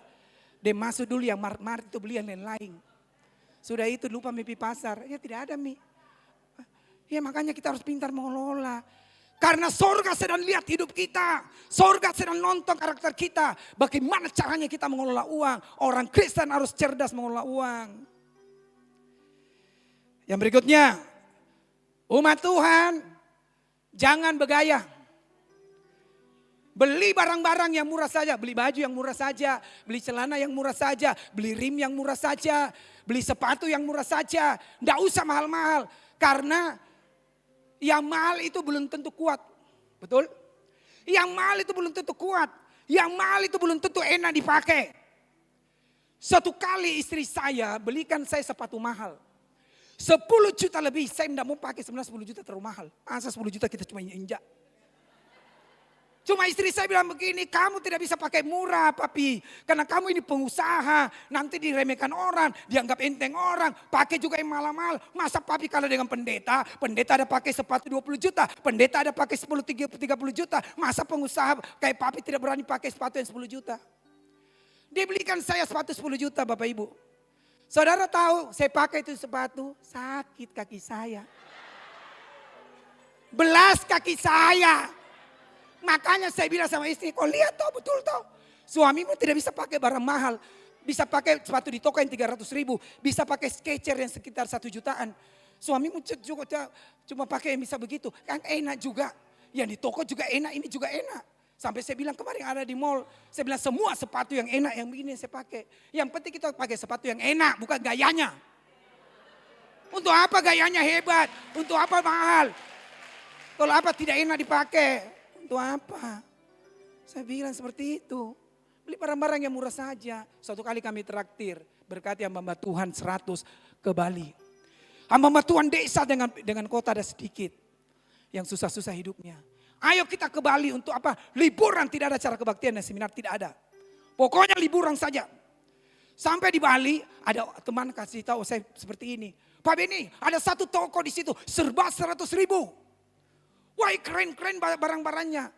Speaker 3: Dia masuk dulu yang mart-mart itu beli yang lain-lain. Sudah itu lupa pergi pasar, ya tidak ada mie. Ya makanya kita harus pintar mengelola. Karena sorga sedang lihat hidup kita. Sorga sedang nonton karakter kita. Bagaimana caranya kita mengelola uang. Orang Kristen harus cerdas mengelola uang. Yang berikutnya. Umat Tuhan. Jangan bergaya. Beli barang-barang yang murah saja. Beli baju yang murah saja. Beli celana yang murah saja. Beli rim yang murah saja. Beli sepatu yang murah saja. Tidak usah mahal-mahal. Karena yang mahal itu belum tentu kuat. Betul? Yang mahal itu belum tentu kuat. Yang mahal itu belum tentu enak dipakai. Satu kali istri saya belikan saya sepatu mahal. 10 juta lebih. Saya tidak mau pakai, sebenarnya 10 juta terlalu mahal. Masa 10 juta kita cuma injak. Cuma istri saya bilang begini, kamu tidak bisa pakai murah papi. Karena kamu ini pengusaha, nanti diremehkan orang, dianggap enteng orang. Pakai juga yang mahal-mahal. Masa papi kalau dengan pendeta, pendeta ada pakai sepatu 20 juta. Pendeta ada pakai 30 juta. Masa pengusaha kayak papi tidak berani pakai sepatu yang 10 juta. Dia belikan saya sepatu 10 juta Bapak Ibu. Saudara tahu saya pakai itu sepatu, sakit kaki saya. Belas kaki saya. Makanya saya bilang sama istri, kau lihat toh betul toh. Suamimu tidak bisa pakai barang mahal. Bisa pakai sepatu di toko yang 300 ribu. Bisa pakai Skechers yang sekitar 1 jutaan. Suamimu juga cuma pakai yang bisa begitu. Kan enak juga. Yang di toko juga enak, ini juga enak. Sampai saya bilang kemarin ada di mall. Saya bilang semua sepatu yang enak yang begini saya pakai. Yang penting kita pakai sepatu yang enak, bukan gayanya. Untuk apa gayanya hebat? Untuk apa mahal? Kalau apa tidak enak dipakai? Untuk apa? Saya bilang seperti itu. Beli barang-barang yang murah saja. Suatu kali kami traktir. Berkati hamba Tuhan 100 ke Bali. Hamba Tuhan desa dengan kota ada sedikit. Yang susah-susah hidupnya. Ayo kita ke Bali untuk apa? Liburan, tidak ada acara kebaktian dan seminar, tidak ada. Pokoknya liburan saja. Sampai di Bali ada teman kasih tahu saya seperti ini. Pak Beni ada satu toko di situ serba 100 ribu. Wah keren-keren barang-barangnya.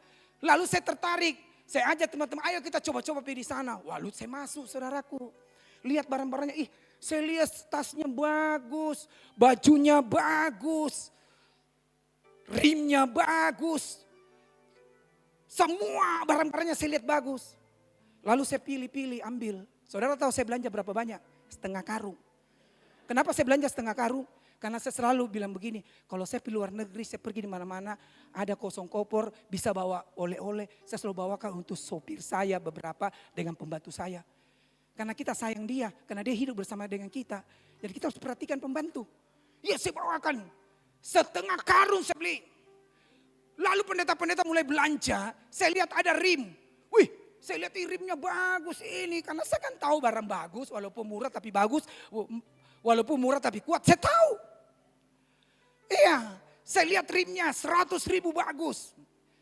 Speaker 3: Lalu saya tertarik. Saya ajak teman-teman, ayo kita coba-coba pergi di sana. Lalu saya masuk saudaraku. Lihat barang-barangnya. Saya lihat tasnya bagus. Bajunya bagus. Rimnya bagus. Semua barang-barangnya saya lihat bagus. Lalu saya pilih-pilih, ambil. Saudara tahu saya belanja berapa banyak? Setengah karung. Kenapa saya belanja setengah karung? Karena saya selalu bilang begini, kalau saya pergi luar negeri, saya pergi di mana-mana, ada kosong kompor, bisa bawa oleh-oleh. Saya selalu bawakan untuk sopir saya beberapa dengan pembantu saya. Karena kita sayang dia, karena dia hidup bersama dengan kita. Jadi kita harus perhatikan pembantu. Ya saya bawakan, setengah karung saya beli. Lalu pendeta-pendeta mulai belanja, saya lihat ada rim. Wih, saya lihat rimnya bagus ini, karena saya kan tahu barang bagus, walaupun murah tapi bagus. Walaupun murah tapi kuat, saya tahu. Iya, saya lihat rimnya 100 ribu bagus.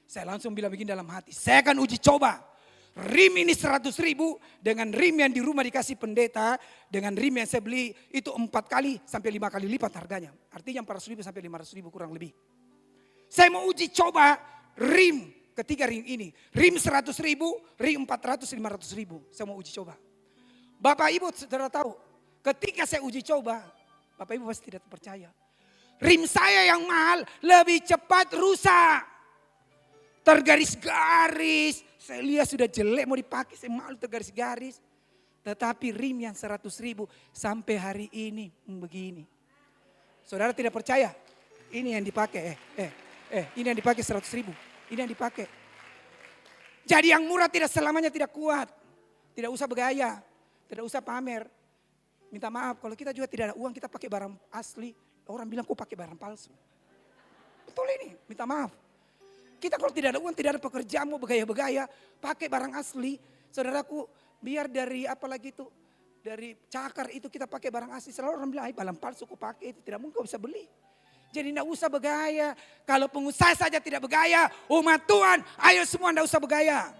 Speaker 3: Saya langsung bilang begini dalam hati, saya akan uji coba. Rim ini 100 ribu dengan rim yang di rumah dikasih pendeta. Dengan rim yang saya beli itu 4 kali sampai 5 kali lipat harganya. Artinya 400 ribu sampai 500 ribu kurang lebih. Saya mau uji coba rim, ketiga rim ini. Rim 100 ribu, rim 400, 500 ribu. Saya mau uji coba. Bapak Ibu saudara tahu, ketika saya uji coba, Bapak Ibu pasti tidak percaya. Rim saya yang mahal lebih cepat rusak. Tergaris-garis. Saya lihat sudah jelek mau dipakai, saya malu tergaris-garis. Tetapi rim yang 100 ribu sampai hari ini begini. Saudara tidak percaya? Ini yang dipakai. Ini yang dipakai 100 ribu. Ini yang dipakai. Jadi yang murah tidak selamanya tidak kuat. Tidak usah bergaya. Tidak usah pamer. Minta maaf kalau kita juga tidak ada uang, kita pakai barang asli. Orang bilang kok pakai barang palsu. Betul ini, minta maaf. Kita kalau tidak ada uang, tidak ada pekerjaan, mau bergaya-bergaya, pakai barang asli. Saudaraku, biar dari apalagi itu, dari cakar itu kita pakai barang asli. Selalu orang bilang, barang palsu kok pakai itu, tidak mungkin kau bisa beli. Jadi tidak usah bergaya. Kalau pengusaha saja tidak bergaya, umat Tuhan, ayo semua tidak usah bergaya.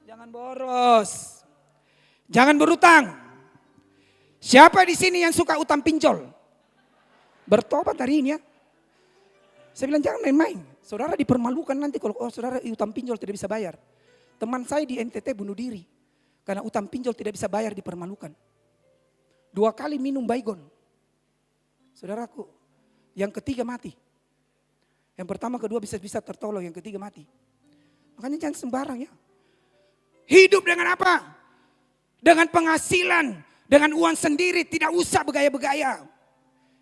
Speaker 3: Jangan boros. Jangan berutang. Siapa di sini yang suka utang pinjol? Bertobat hari ini ya. Saya bilang jangan main-main. Saudara dipermalukan nanti kalau saudara utang pinjol tidak bisa bayar. Teman saya di NTT bunuh diri. Karena utang pinjol tidak bisa bayar dipermalukan. 2 kali minum baygon. Saudaraku, yang ketiga mati. Yang pertama, kedua bisa tertolong, yang ketiga mati. Makanya jangan sembarang ya. Hidup dengan apa? Dengan penghasilan. Dengan uang sendiri, tidak usah bergaya-bergaya.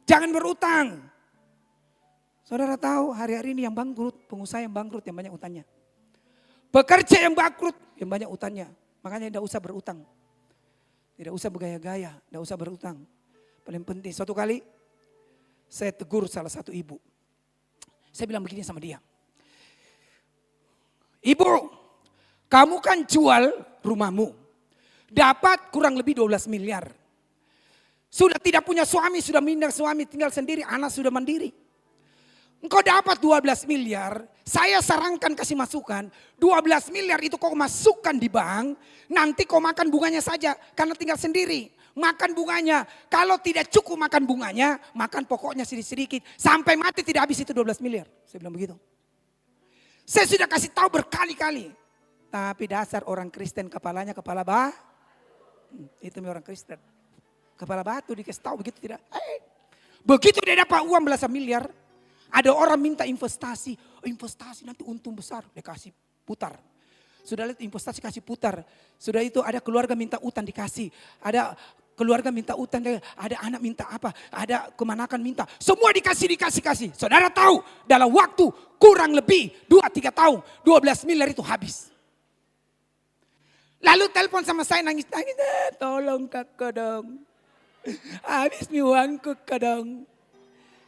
Speaker 3: Jangan berutang. Saudara tahu hari-hari ini yang bangkrut, pengusaha yang bangkrut yang banyak utangnya. Pekerja yang bangkrut yang banyak utangnya. Makanya tidak usah berutang. Tidak usah bergaya-gaya, tidak usah berutang. Paling penting, suatu kali saya tegur salah satu ibu. Saya bilang begini sama dia. Ibu, kamu kan jual rumahmu. Dapat kurang lebih 12 miliar. Sudah tidak punya suami, sudah pindah suami, tinggal sendiri, anak sudah mandiri. Engkau dapat 12 miliar, saya sarankan kasih masukan, 12 miliar itu kau masukkan di bank, nanti kau makan bunganya saja, karena tinggal sendiri. Makan bunganya, kalau tidak cukup makan bunganya, makan pokoknya sedikit-sedikit, sampai mati tidak habis itu 12 miliar. Saya bilang begitu. Saya sudah kasih tahu berkali-kali, tapi dasar orang Kristen kepalanya kepala itu orang Kristen. Kepala batu dikasih tahu begitu tidak. Begitu dia dapat uang belasan miliar, ada orang minta investasi, investasi nanti untung besar, dia kasih putar. Sudah lihat investasi kasih putar. Sudah itu ada keluarga minta utang dikasih. Ada keluarga minta utang, ada anak minta apa, ada kemanakan minta. Semua dikasih. Saudara tahu dalam waktu kurang lebih 2-3 tahun, 12 miliar itu habis. Lalu telepon sama saya nangis-nangis, tolong kakak dong. Habis nih uangku kadang.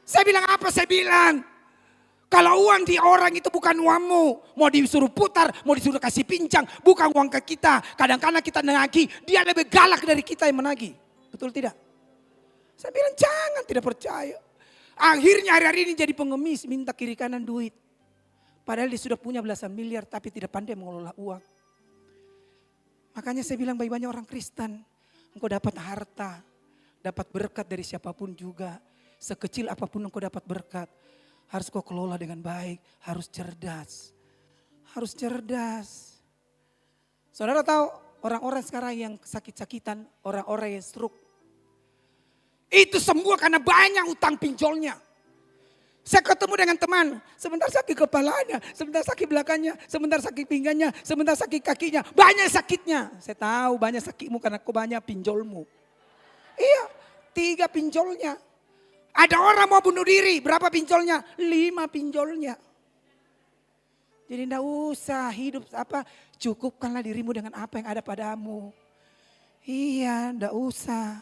Speaker 3: Saya bilang apa? Saya bilang, kalau uang di orang itu bukan uangmu. Mau disuruh putar, mau disuruh kasih pinjam, bukan uang ke kita. Kadang-kadang kita menagih, dia lebih galak dari kita yang menagih. Betul tidak? Saya bilang jangan, tidak percaya. Akhirnya hari-hari ini jadi pengemis, minta kiri kanan duit. Padahal dia sudah punya belasan miliar tapi tidak pandai mengelola uang. Makanya saya bilang bagi banyak orang Kristen, engkau dapat harta, dapat berkat dari siapapun juga. Sekecil apapun engkau dapat berkat, harus kau kelola dengan baik, harus cerdas. Harus cerdas. Saudara tahu orang-orang sekarang yang sakit-sakitan, orang-orang yang stroke. Itu semua karena banyak utang pinjolnya. Saya ketemu dengan teman, sebentar sakit kepalanya, sebentar sakit belakangnya, sebentar sakit pinggangnya, sebentar sakit kakinya. Banyak sakitnya. Saya tahu banyak sakitmu karena kau banyak pinjolmu. Iya, 3 pinjolnya. Ada orang mau bunuh diri, berapa pinjolnya? 5 pinjolnya. Jadi tidak usah hidup cukupkanlah dirimu dengan apa yang ada padamu. Iya, tidak usah.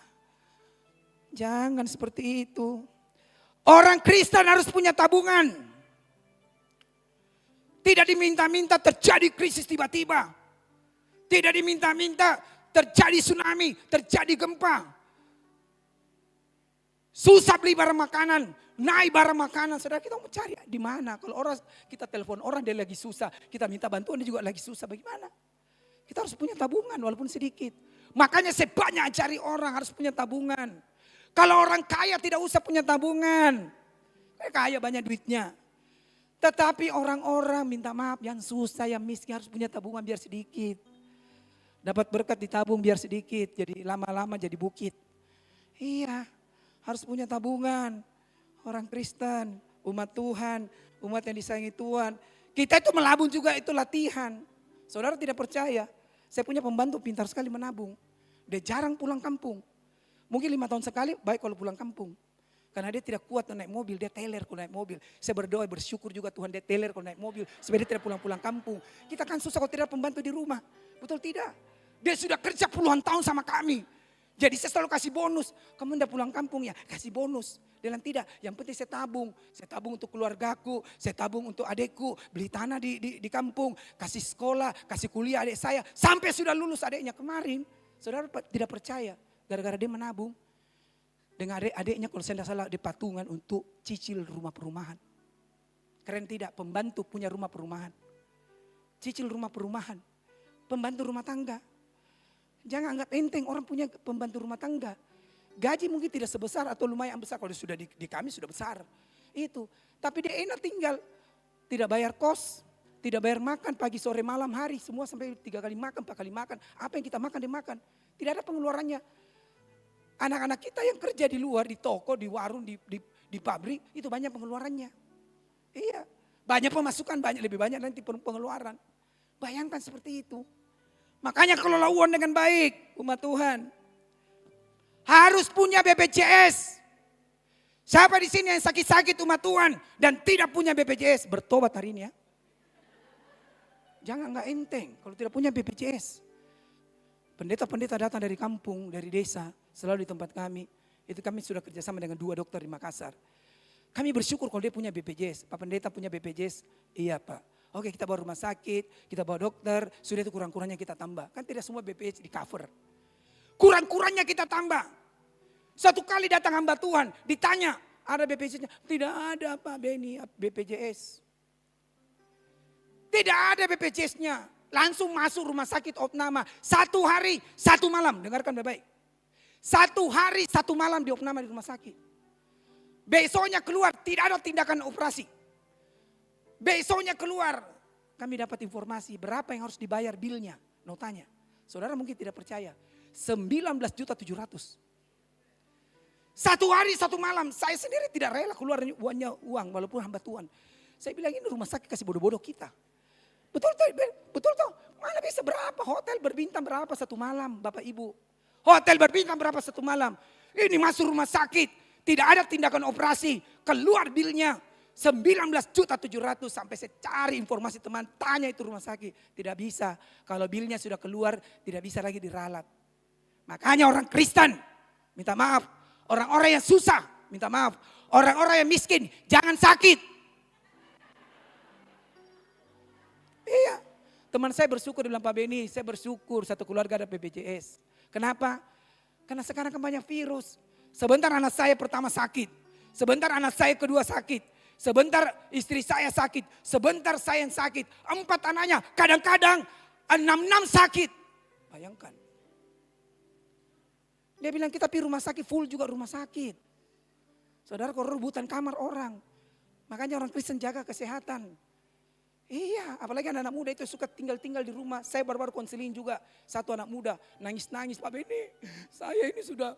Speaker 3: Jangan seperti itu. Orang Kristen harus punya tabungan. Tidak diminta-minta terjadi krisis tiba-tiba. Tidak diminta-minta terjadi tsunami, terjadi gempa. Susah beli barang makanan, naik barang makanan. Saudara kita mau cari di mana? Kalau orang kita telepon orang dia lagi susah, kita minta bantuan dia juga lagi susah. Bagaimana? Kita harus punya tabungan walaupun sedikit. Makanya saya banyak cari orang harus punya tabungan. Kalau orang kaya tidak usah punya tabungan. Kaya banyak duitnya. Tetapi orang-orang minta maaf yang susah, yang miskin harus punya tabungan biar sedikit. Dapat berkat ditabung biar sedikit, jadi lama-lama jadi bukit. Iya. Harus punya tabungan. Orang Kristen, umat Tuhan, umat yang disayangi Tuhan. Kita itu melabung juga itu latihan. Saudara tidak percaya. Saya punya pembantu pintar sekali menabung. Dia jarang pulang kampung. Mungkin 5 tahun sekali baik kalau pulang kampung. Karena dia tidak kuat naik mobil, dia teler kalau naik mobil. Saya berdoa bersyukur juga Tuhan dia teler kalau naik mobil. Supaya dia tidak pulang-pulang kampung. Kita kan susah kalau tidak pembantu di rumah. Betul tidak? Dia sudah kerja puluhan tahun sama kami. Jadi saya selalu kasih bonus. Kamu udah pulang kampung ya, kasih bonus. Dia bilang tidak, yang penting saya tabung. Saya tabung untuk keluargaku, saya tabung untuk adekku. Beli tanah di kampung, kasih sekolah, kasih kuliah adik saya. Sampai sudah lulus adiknya kemarin. Saudara tidak percaya, gara-gara dia menabung. Dengan adik-adiknya kalau saya tidak salah di patungan untuk cicil rumah perumahan. Keren tidak, pembantu punya rumah perumahan. Cicil rumah perumahan, pembantu rumah tangga. Jangan anggap enteng orang punya pembantu rumah tangga. Gaji mungkin tidak sebesar atau lumayan besar. Kalau sudah di kami sudah besar. Itu. Tapi dia enak tinggal. Tidak bayar kos. Tidak bayar makan pagi, sore, malam, hari. Semua sampai 3 kali makan, 4 kali makan. Apa yang kita makan, dia makan. Tidak ada pengeluarannya. Anak-anak kita yang kerja di luar, di toko, di warung, di pabrik. Itu banyak pengeluarannya. Iya. Banyak pemasukan, lebih banyak nanti pengeluaran. Bayangkan seperti itu. Makanya kelola uang dengan baik, umat Tuhan. Harus punya BPJS. Siapa di sini yang sakit-sakit umat Tuhan dan tidak punya BPJS, bertobat hari ini ya. Jangan nggak enteng kalau tidak punya BPJS. Pendeta-pendeta datang dari kampung, dari desa, selalu di tempat kami. Itu kami sudah kerjasama dengan 2 dokter di Makassar. Kami bersyukur kalau dia punya BPJS. Pak Pendeta punya BPJS, iya Pak. Oke kita bawa rumah sakit, kita bawa dokter, sudah itu kurang-kurangnya kita tambah. Kan tidak semua BPJS di cover. Kurang-kurangnya kita tambah. Satu kali datang hamba Tuhan, ditanya, Ada BPJS-nya? Tidak ada Pak Beni BPJS. Tidak ada BPJS-nya. Langsung masuk rumah sakit opname. 1 hari, 1 malam. Dengarkan baik-baik. 1 hari, 1 malam di opname di rumah sakit. Besoknya keluar, tidak ada tindakan operasi. Besoknya keluar, kami dapat informasi berapa yang harus dibayar bilnya. Notanya, saudara mungkin tidak percaya. 19.700.000. 1 hari 1 malam, saya sendiri tidak rela keluar uang walaupun hamba Tuhan. Saya bilang ini rumah sakit kasih bodoh-bodoh kita. Betul toh? Mana bisa berapa? Hotel berbintang berapa 1 malam Bapak Ibu? Hotel berbintang berapa 1 malam? Ini masuk rumah sakit, tidak ada tindakan operasi, keluar bilnya 19.700.000 sampai saya cari informasi teman, tanya itu rumah sakit. Tidak bisa, kalau bilnya sudah keluar tidak bisa lagi diralat. Makanya orang Kristen minta maaf, orang-orang yang susah minta maaf, orang-orang yang miskin jangan sakit. Iya, teman saya bersyukur di bilang Pak Beni, saya bersyukur satu keluarga ada BPJS. Kenapa? Karena sekarang kan banyak virus. Sebentar anak saya pertama sakit, sebentar anak saya kedua sakit, sebentar istri saya sakit, sebentar saya yang sakit. 4 anaknya, kadang-kadang 6 sakit. Bayangkan. Dia bilang kita pergi rumah sakit, full juga rumah sakit. Saudara kalau rebutan kamar orang. Makanya orang Kristen jaga kesehatan. Iya, apalagi anak-anak muda itu suka tinggal-tinggal di rumah. Saya baru-baru konseling juga satu anak muda nangis-nangis, Pak Beni, saya ini sudah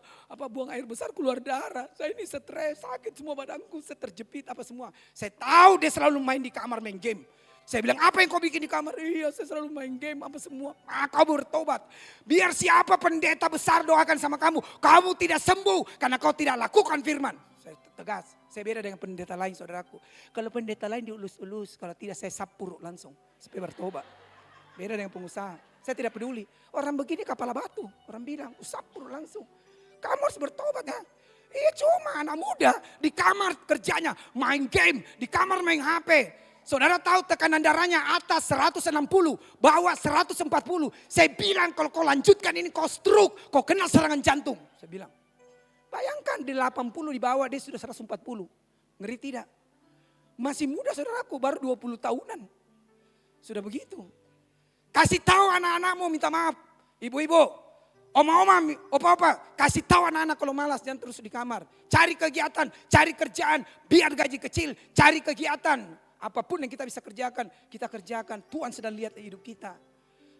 Speaker 3: buang air besar keluar darah. Saya ini stres, sakit semua badanku, saya terjepit apa semua. Saya tahu dia selalu main di kamar main game. Saya bilang apa yang kau bikin di kamar? Iya saya selalu main game apa semua. Kau bertobat. Biar siapa pendeta besar doakan sama kamu. Kamu tidak sembuh karena kau tidak lakukan firman. Saya tegas. Saya beda dengan pendeta lain saudaraku. Kalau pendeta lain diulus-ulus. Kalau tidak saya sapur langsung. Supaya bertobat. Beda dengan pengusaha. Saya tidak peduli. Orang begini kepala batu. Orang bilang sapur langsung. Kamu harus bertobat ya. Iya cuma anak muda. Di kamar kerjanya main game. Di kamar main HP. Saudara tahu tekanan darahnya atas 160, bawah 140. Saya bilang kalau kau lanjutkan ini kau stroke, kau kena serangan jantung. Saya bilang, bayangkan di 80 di bawah dia sudah 140. Ngeri tidak? Masih muda saudaraku, baru 20 tahunan. Sudah begitu. Kasih tahu anak-anakmu minta maaf. Ibu-ibu, oma-oma, opa-opa, kasih tahu anak-anak kalau malas jangan terus di kamar. Cari kegiatan, cari kerjaan, biar gaji kecil, cari kegiatan. Apapun yang kita bisa kerjakan, kita kerjakan. Tuhan sedang lihat hidup kita.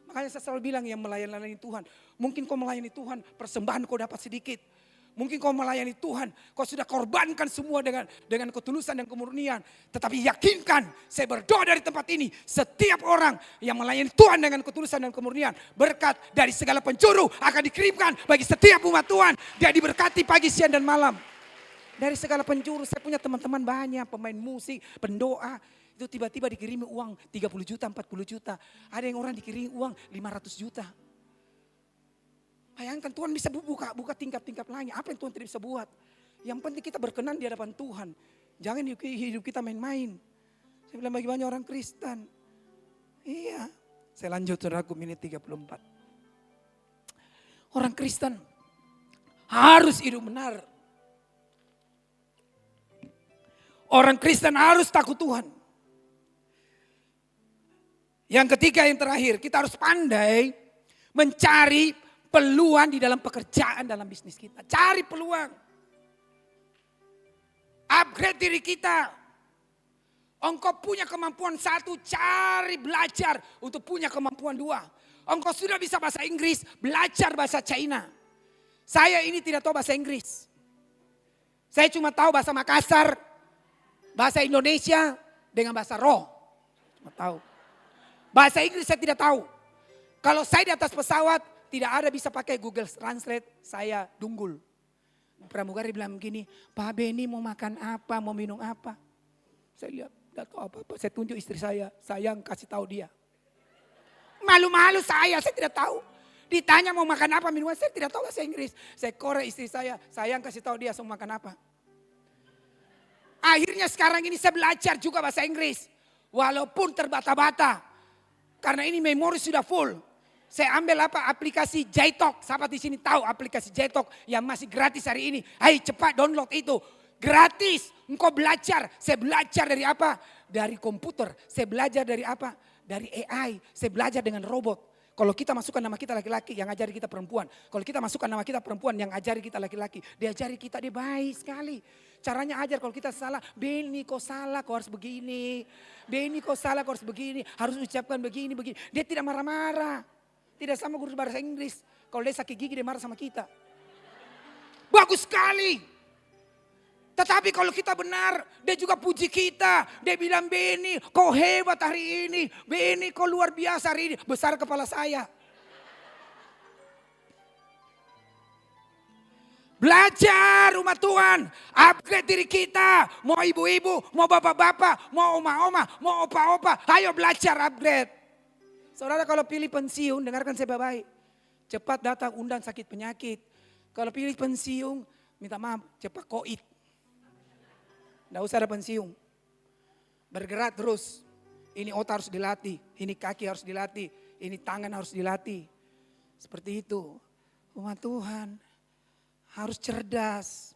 Speaker 3: Makanya saya selalu bilang yang melayani Tuhan. Mungkin kau melayani Tuhan, persembahan kau dapat sedikit. Mungkin kau melayani Tuhan, kau sudah korbankan semua dengan ketulusan dan kemurnian. Tetapi yakinkan, saya berdoa dari tempat ini. Setiap orang yang melayani Tuhan dengan ketulusan dan kemurnian. Berkat dari segala penjuru akan dikirimkan bagi setiap umat Tuhan. Dia diberkati pagi, siang, dan malam. Dari segala penjuru, saya punya teman-teman banyak, pemain musik, pendoa. Itu tiba-tiba dikirimi uang 30 juta, 40 juta. Ada yang orang dikirimi uang 500 juta. Bayangkan Tuhan bisa buka tingkap-tingkap lain. Apa yang Tuhan tidak bisa buat? Yang penting kita berkenan di hadapan Tuhan. Jangan hidup kita main-main. Saya bilang bagi banyak orang Kristen. Iya. Saya lanjut saudaraku menit 34. Orang Kristen harus hidup benar. Orang Kristen harus takut Tuhan. Yang ketiga yang terakhir, kita harus pandai mencari peluang di dalam pekerjaan dalam bisnis kita. Cari peluang. Upgrade diri kita. Engkau punya kemampuan 1, cari belajar untuk punya kemampuan 2. Engkau sudah bisa bahasa Inggris, belajar bahasa China. Saya ini tidak tahu bahasa Inggris. Saya cuma tahu bahasa Makassar, bahasa Indonesia dengan bahasa roh. Cuma tahu. Bahasa Inggris saya tidak tahu. Kalau saya di atas pesawat, tidak ada bisa pakai Google Translate, saya dunggul. Pramugari bilang begini, Pak Beni mau makan apa, mau minum apa. Saya lihat, tidak tahu apa-apa. Saya tunjuk istri saya yang kasih tahu dia. Malu-malu saya tidak tahu. Ditanya mau makan apa, minuman, saya tidak tahu bahasa Inggris. Saya korek istri saya yang kasih tahu dia mau makan apa. Akhirnya sekarang ini saya belajar juga bahasa Inggris. Walaupun terbata-bata. Karena ini memori sudah full. Saya ambil aplikasi Jaitalk. Sahabat di sini tahu aplikasi Jaitalk yang masih gratis hari ini. Hai cepat download itu. Gratis. Engkau belajar. Saya belajar dari apa? Dari komputer. Saya belajar dari apa? Dari AI. Saya belajar dengan robot. Kalau kita masukkan nama kita laki-laki, yang ajari kita perempuan. Kalau kita masukkan nama kita perempuan, yang ajari kita laki-laki. Dia ajari kita, dia baik sekali. Caranya ajar kalau kita salah, Beni kau salah, kau harus begini. Beni kau salah, kau harus begini. Harus ucapkan begini, begini. Dia tidak marah-marah. Tidak sama guru bahasa Inggris. Kalau dia sakit gigi, dia marah sama kita. Bagus sekali. Tetapi kalau kita benar, dia juga puji kita. Dia bilang, Beni kau hebat hari ini. Beni kau luar biasa hari ini. Besar kepala saya. Belajar umat Tuhan. Upgrade diri kita. Mau ibu-ibu, mau bapak-bapak, mau oma-oma, mau opa-opa. Ayo belajar upgrade. Saudara kalau pilih pensiun, dengarkan saya baik-baik. Cepat datang undang sakit penyakit. Kalau pilih pensiun, minta maaf, cepat koit. Tidak usah ada pensiun. Bergerak terus. Ini otak harus dilatih. Ini kaki harus dilatih. Ini tangan harus dilatih. Seperti itu. Umat Tuhan harus cerdas.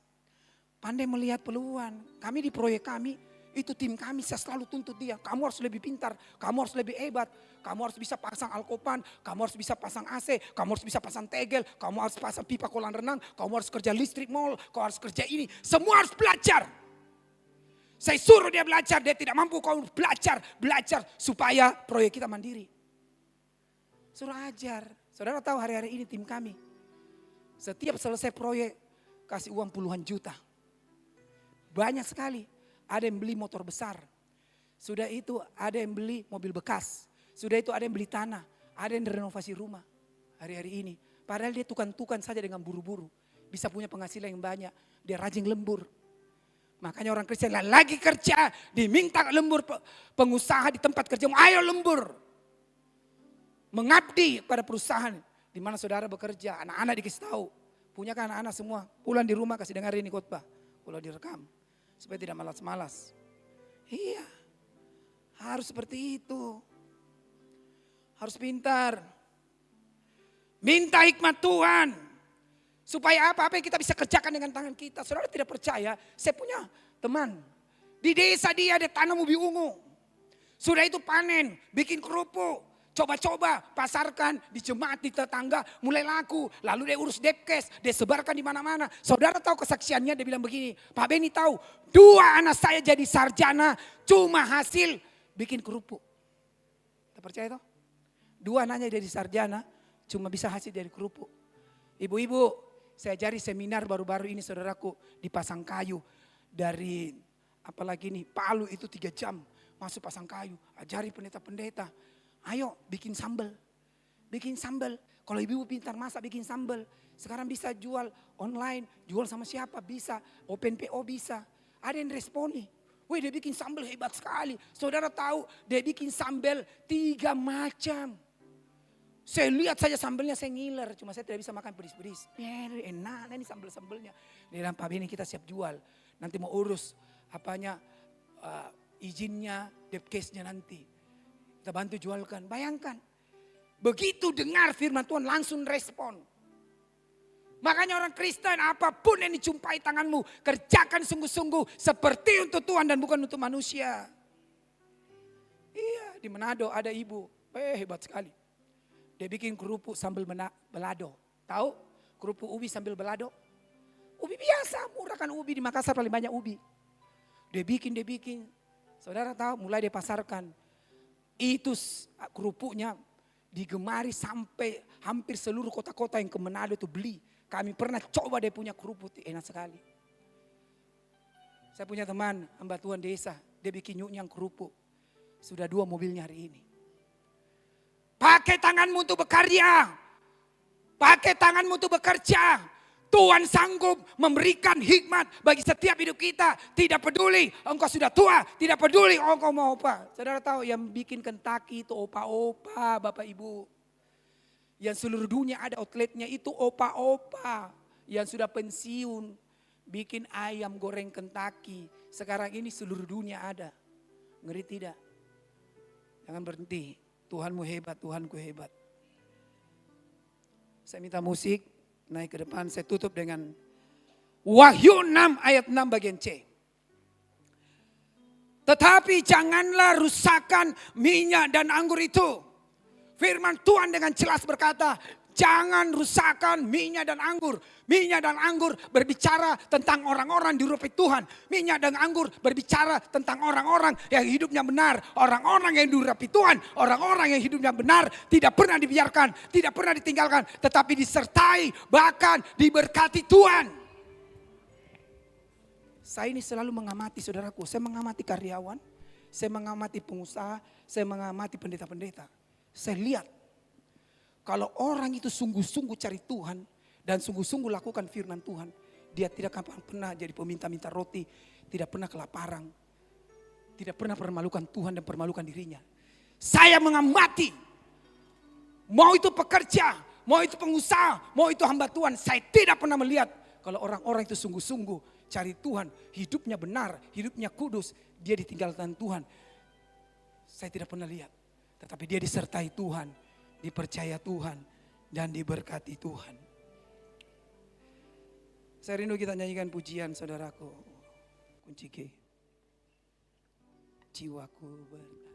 Speaker 3: Pandai melihat peluang. Kami di proyek kami, itu tim kami saya selalu tuntut dia. Kamu harus lebih pintar. Kamu harus lebih hebat. Kamu harus bisa pasang alkopan. Kamu harus bisa pasang AC. Kamu harus bisa pasang tegel. Kamu harus pasang pipa kolam renang. Kamu harus kerja listrik mall. Kamu harus kerja ini. Semua harus belajar. Saya suruh dia belajar, dia tidak mampu, kau belajar supaya proyek kita mandiri. Suruh ajar. Saudara tahu hari-hari ini tim kami, setiap selesai proyek kasih uang puluhan juta. Banyak sekali, ada yang beli motor besar. Sudah itu ada yang beli mobil bekas. Sudah itu ada yang beli tanah, ada yang renovasi rumah hari-hari ini. Padahal dia tukang-tukang saja dengan buru-buru. Bisa punya penghasilan yang banyak, dia rajin lembur. Makanya orang Kristen lagi kerja, diminta lembur pengusaha di tempat kerja, ayo lembur. Mengabdi pada perusahaan di mana saudara bekerja, anak-anak dikasih tahu. Punya kan anak-anak semua, pulang di rumah kasih dengar ini khotbah, kalau direkam. Supaya tidak malas-malas. Iya, harus seperti itu. Harus pintar. Minta hikmat Tuhan. Supaya apa-apa yang kita bisa kerjakan dengan tangan kita. Saudara tidak percaya, saya punya teman. Di desa dia ada tanam ubi ungu. Sudah itu panen, bikin kerupuk. Coba-coba, pasarkan di jemaat, di tetangga, mulai laku. Lalu dia urus depkes, dia sebarkan di mana-mana. Saudara tahu kesaksiannya, dia bilang begini. Pak Beni tahu, 2 anak saya jadi sarjana, cuma hasil bikin kerupuk. Kita percaya itu? 2 anaknya jadi sarjana, cuma bisa hasil dari kerupuk. Ibu-ibu, saya ajari seminar baru-baru ini saudaraku di Pasangkayu. Dari apalagi nih Palu itu 3 jam masuk Pasangkayu. Ajari pendeta-pendeta. Ayo bikin sambal. Bikin sambal. Kalau ibu pintar masak bikin sambal. Sekarang bisa jual online. Jual sama siapa bisa. Open PO bisa. Ada yang responi. Wih dia bikin sambal hebat sekali. Saudara tahu dia bikin sambal 3 macam. Saya lihat saja sambalnya saya ngiler, cuma saya tidak bisa makan pedis-pedis. Enak ini sambal-sambalnya. Dia bilang, Pak Beni kita siap jual. Nanti mau urus izinnya, depkesnya nanti. Kita bantu jualkan. Bayangkan, begitu dengar firman Tuhan langsung respon. Makanya orang Kristen apapun yang dijumpai tanganmu, kerjakan sungguh-sungguh seperti untuk Tuhan dan bukan untuk manusia. Iya, di Manado ada ibu, hebat sekali. Dia bikin kerupuk sambal belado. Tahu kerupuk ubi sambil belado? Ubi biasa, murah kan ubi di Makassar paling banyak ubi. Dia bikin. Saudara tahu mulai dia pasarkan. Itu kerupuknya digemari sampai hampir seluruh kota-kota yang ke Manado itu beli. Kami pernah coba dia punya kerupuk, enak sekali. Saya punya teman, hamba Tuhan desa, dia bikin nyunyang kerupuk. Sudah 2 mobilnya hari ini. Pakai tanganmu untuk bekerja. Pakai tanganmu untuk bekerja. Tuhan sanggup memberikan hikmat bagi setiap hidup kita. Tidak peduli engkau sudah tua. Tidak peduli engkau mau apa. Saudara tahu yang bikin Kentucky itu opa-opa Bapak Ibu. Yang seluruh dunia ada outletnya itu opa-opa. Yang sudah pensiun. Bikin ayam goreng Kentucky. Sekarang ini seluruh dunia ada. Ngeri tidak? Jangan berhenti. Tuhanmu hebat, Tuhanku hebat. Saya minta musik naik ke depan, saya tutup dengan Wahyu 6 ayat 6 bagian C. Tetapi janganlah rusakkan minyak dan anggur itu. Firman Tuhan dengan jelas berkata, jangan rusakkan minyak dan anggur. Minyak dan anggur berbicara tentang orang-orang diurapi Tuhan. Minyak dan anggur berbicara tentang orang-orang yang hidupnya benar. Orang-orang yang diurapi Tuhan. Orang-orang yang hidupnya benar. Tidak pernah dibiarkan, tidak pernah ditinggalkan. Tetapi disertai, bahkan diberkati Tuhan. Saya ini selalu mengamati saudaraku. Saya mengamati karyawan. Saya mengamati pengusaha. Saya mengamati pendeta-pendeta. Saya lihat. Kalau orang itu sungguh-sungguh cari Tuhan. Dan sungguh-sungguh lakukan firman Tuhan. Dia tidak akan pernah jadi peminta-minta roti. Tidak pernah kelaparan. Tidak pernah permalukan Tuhan dan permalukan dirinya. Saya mengamati. Mau itu pekerja. Mau itu pengusaha. Mau itu hamba Tuhan. Saya tidak pernah melihat. Kalau orang-orang itu sungguh-sungguh cari Tuhan, hidupnya benar, hidupnya kudus, dia ditinggalkan Tuhan. Saya tidak pernah lihat, tetapi dia disertai Tuhan, dipercaya Tuhan, dan diberkati Tuhan. Saya rindu kita nyanyikan pujian saudaraku, kunci G. Jiwaku bertanya.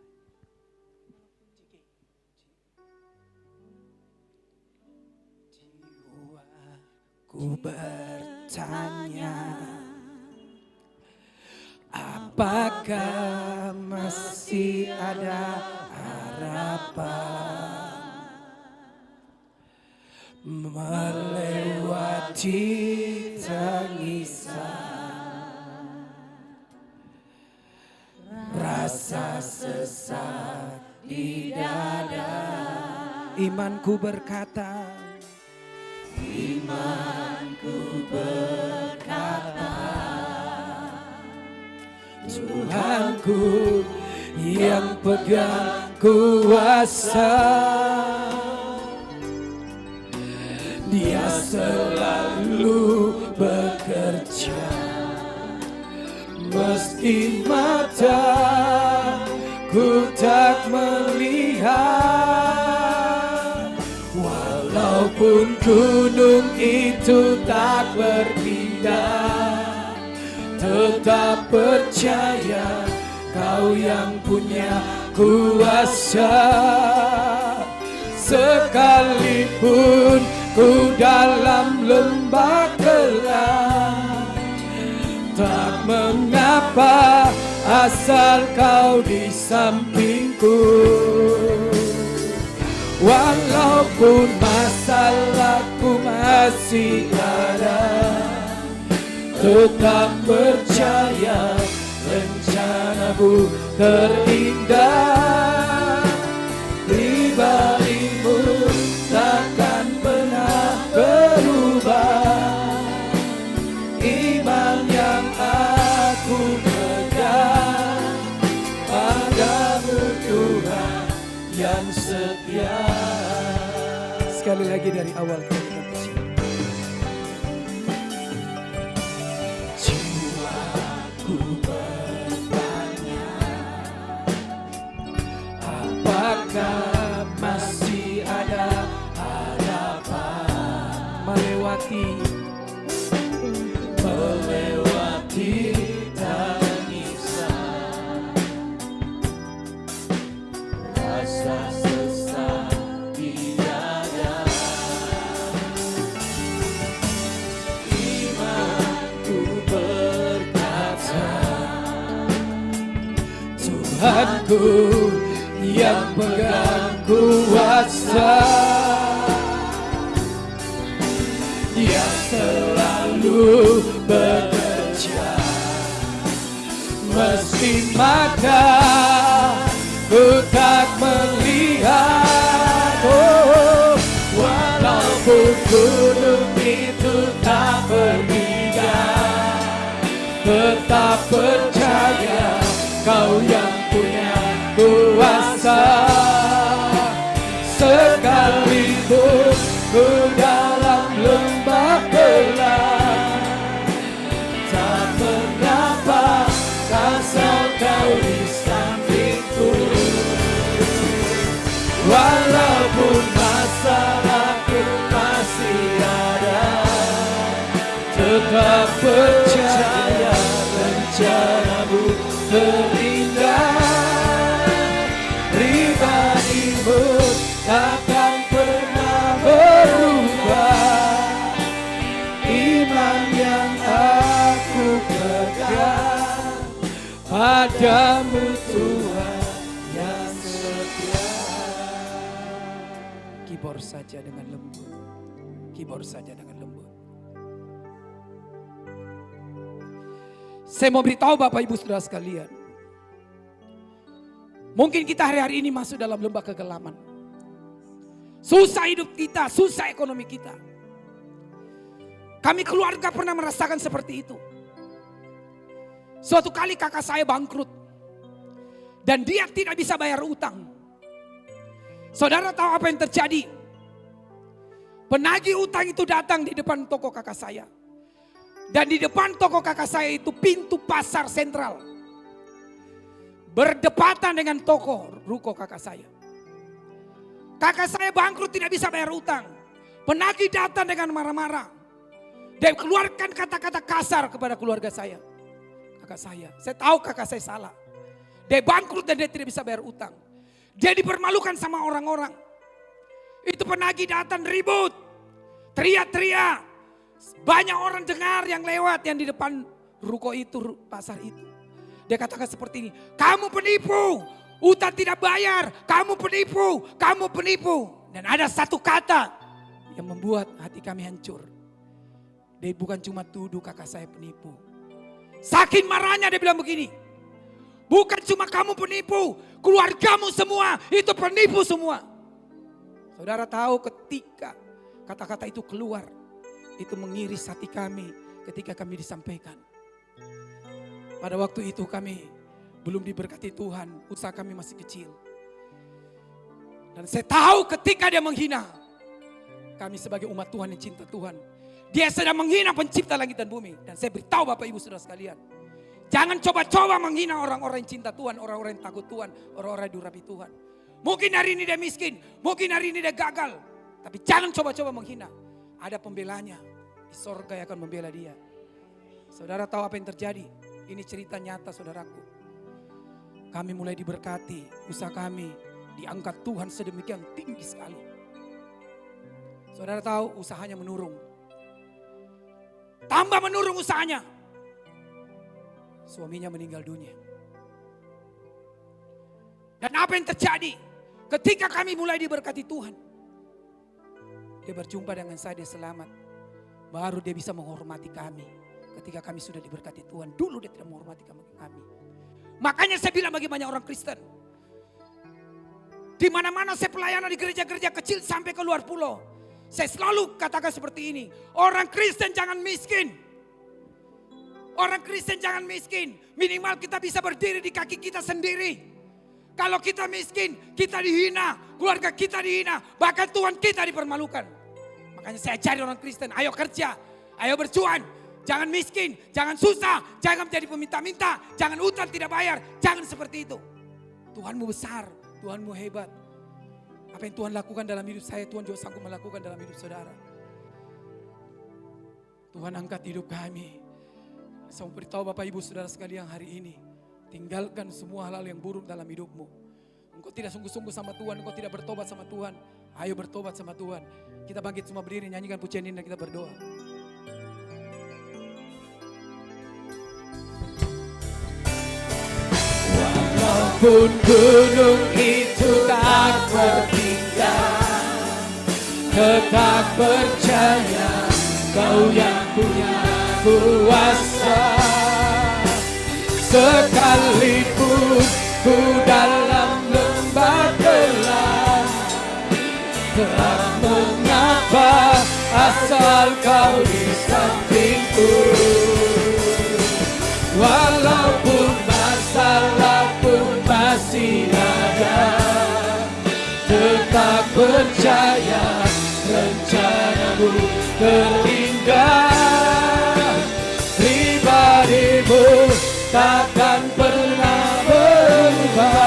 Speaker 3: Jiwaku bertanya. Apakah masih ada harapan melewati tangisan, rasa sesak di dada? Imanku berkata, imanku berkata, Tuhanku yang pegang kuasa, Dia selalu bekerja, meski mataku tak melihat. Walaupun gunung itu tak berpindah, tetap percaya Kau yang punya kuasa. Sekalipun ku dalam lembah gelap, tak mengapa asal Kau di sampingku. Walaupun masalahku masih ada, tetap percaya rencanamu terindah. Pribadimu takkan pernah berubah. Iman yang aku pegang padamu Tuhan yang setia. Sekali lagi dari awal kita puji. Jiwaku bertanya, apakah masih ada harapan melewati tangisan, rasa sesak di dada. Imanku berkata, Tuhanku yang pegang kuasa, Dia selalu bekerja, meski mataku tak melihat. Oh, walaupun gunung itu tak berpindah, tetap percaya Kau yang punya kuasa. Sekalipun ku dalam lembah gelap, tak mengapa asal Kau di sampingku. Walaupun masalahku masih ada, tetap percaya rencanamu terindah, pribadimu takkan pernah berubah. Iman yang aku pegang padamu Tuhan yang setia. Keyboard saja dengan lembut. Keyboard saja dengan lembut. Saya mau beritahu Bapak Ibu Saudara sekalian. Mungkin kita hari-hari ini masuk dalam lembah kegelapan. Susah hidup kita, susah ekonomi kita. Kami keluarga pernah merasakan seperti itu. Suatu kali kakak saya bangkrut. Dan dia tidak bisa bayar utang. Saudara tahu apa yang terjadi? Penagih utang itu datang di depan toko kakak saya. Dan di depan toko kakak saya itu pintu pasar sentral. Berdepatan dengan toko ruko kakak saya. Kakak saya bangkrut tidak bisa bayar utang. Penagih datang dengan marah-marah. Dia keluarkan kata-kata kasar kepada keluarga saya. Kakak saya tahu kakak saya salah. Dia bangkrut dan dia tidak bisa bayar utang. Dia dipermalukan sama orang-orang. Itu penagih datang ribut. Teriak-teriak. Banyak orang dengar yang lewat yang di depan ruko itu, pasar itu. Dia katakan seperti ini, kamu penipu, utang tidak bayar, kamu penipu, kamu penipu. Dan ada satu kata yang membuat hati kami hancur. Dia bukan cuma tuduh kakak saya penipu. Saking marahnya dia bilang begini, bukan cuma kamu penipu, keluargamu semua itu penipu semua. Saudara tahu ketika kata-kata itu keluar, itu mengiris hati kami ketika kami disampaikan. Pada waktu itu kami belum diberkati Tuhan, usaha kami masih kecil. Dan saya tahu ketika dia menghina kami sebagai umat Tuhan yang cinta Tuhan, dia sedang menghina pencipta langit dan bumi. Dan saya beritahu Bapak Ibu Saudara sekalian, jangan coba-coba menghina orang-orang yang cinta Tuhan, orang-orang yang takut Tuhan, orang-orang yang diurapi Tuhan. Mungkin hari ini dia miskin, mungkin hari ini dia gagal, tapi jangan coba-coba menghina. Ada pembelanya di sorga yang akan membela dia. Saudara tahu apa yang terjadi? Ini cerita nyata saudaraku. Kami mulai diberkati, usaha kami diangkat Tuhan sedemikian tinggi sekali. Saudara tahu usahanya menurun. Tambah menurun usahanya. Suaminya meninggal dunia. Dan apa yang terjadi? Ketika kami mulai diberkati Tuhan, dia berjumpa dengan saya, dia selamat. Baru dia bisa menghormati kami. Ketika kami sudah diberkati Tuhan, dulu dia tidak menghormati kami. Makanya saya bilang bagi banyak orang Kristen, di mana-mana saya pelayanan di gereja-gereja kecil sampai ke luar pulau, saya selalu katakan seperti ini, orang Kristen jangan miskin. Orang Kristen jangan miskin, minimal kita bisa berdiri di kaki kita sendiri. Kalau kita miskin, kita dihina, keluarga kita dihina, bahkan Tuhan kita dipermalukan. Makanya saya cari orang Kristen, ayo kerja, ayo berjuang. Jangan miskin, jangan susah, jangan menjadi peminta-minta, jangan utang tidak bayar, jangan seperti itu. Tuhanmu besar, Tuhanmu hebat. Apa yang Tuhan lakukan dalam hidup saya, Tuhan juga sanggup melakukan dalam hidup saudara. Tuhan angkat hidup kami. Saya mau beritahu Bapak Ibu Saudara sekalian hari ini, tinggalkan semua hal-hal yang buruk dalam hidupmu. Engkau tidak sungguh-sungguh sama Tuhan, engkau tidak bertobat sama Tuhan. Ayo bertobat sama Tuhan. Kita bangkit semua berdiri, nyanyikan pujian ini dan kita berdoa. Walaupun gunung itu tak bertingkah, tetap percaya Kau yang punya kuasa. Sekalipun ku dalam lembah gelap, tak mengapa asal Kau di sampingku. Walaupun masalah pun masih ada, tetap percaya rencanamu terindah. Pribadimu takkan pernah berubah.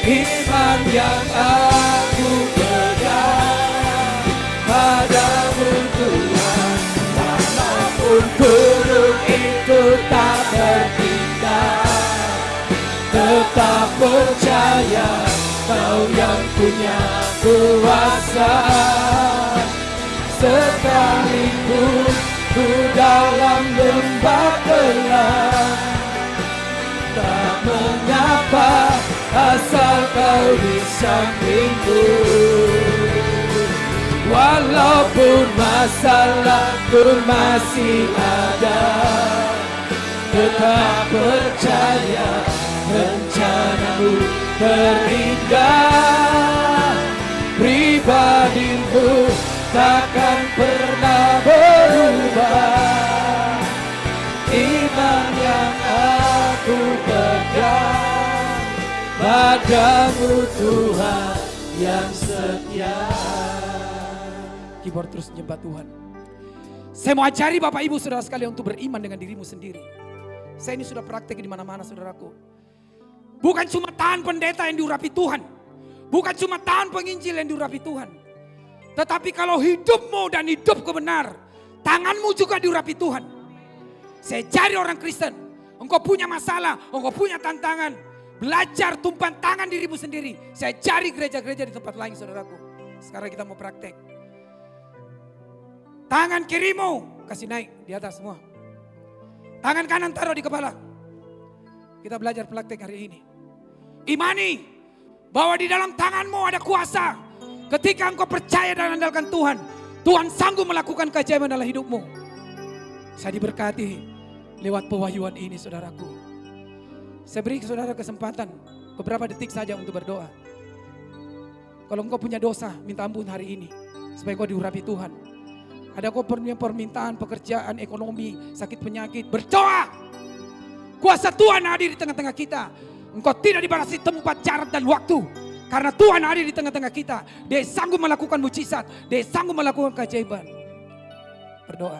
Speaker 3: Iman yang aku pegang padamu Tuhan, walaupun Walaupun gunung itu tak bertindak, tetap percaya Kau yang punya kuasa. Sekalipun ku dalam lembah gelap, tak mengapa asal Kau di sampingku. Walaupun masalahku masih ada, tetap percaya rencanamu terindah. Pribadimu takkan pernah berubah. Iman yang aku pegang padamu Tuhan yang setia. Keyboard terus menyembah Tuhan. Saya mau ajari Bapak Ibu Saudara sekalian untuk beriman dengan dirimu sendiri. Saya ini sudah praktek di mana-mana saudaraku. Bukan cuma tahan pendeta yang diurapi Tuhan. Bukan cuma tahan penginjil yang diurapi Tuhan. Tetapi kalau hidupmu dan hidupku benar, tanganmu juga diurapi Tuhan. Saya cari orang Kristen. Engkau punya masalah, engkau punya tantangan. Belajar tumpang tangan dirimu sendiri. Saya cari gereja-gereja di tempat lain saudaraku. Sekarang kita mau praktek. Tangan kirimu kasih naik di atas semua. Tangan kanan taruh di kepala. Kita belajar praktek hari ini. Imani bahwa di dalam tanganmu ada kuasa. Ketika engkau percaya dan andalkan Tuhan, Tuhan sanggup melakukan keajaiban dalam hidupmu. Saya diberkati lewat pewahyuan ini saudaraku. Saya beri saudara kesempatan beberapa detik saja untuk berdoa. Kalau engkau punya dosa, minta ampun hari ini supaya engkau diurapi Tuhan. Ada kau permintaan pekerjaan, ekonomi, sakit penyakit, berdoa. Kuasa Tuhan hadir di tengah-tengah kita. Engkau tidak dibatasi tempat, jarak dan waktu. Karena Tuhan hadir di tengah-tengah kita. Dia sanggup melakukan mujizat. Dia sanggup melakukan keajaiban. Berdoa.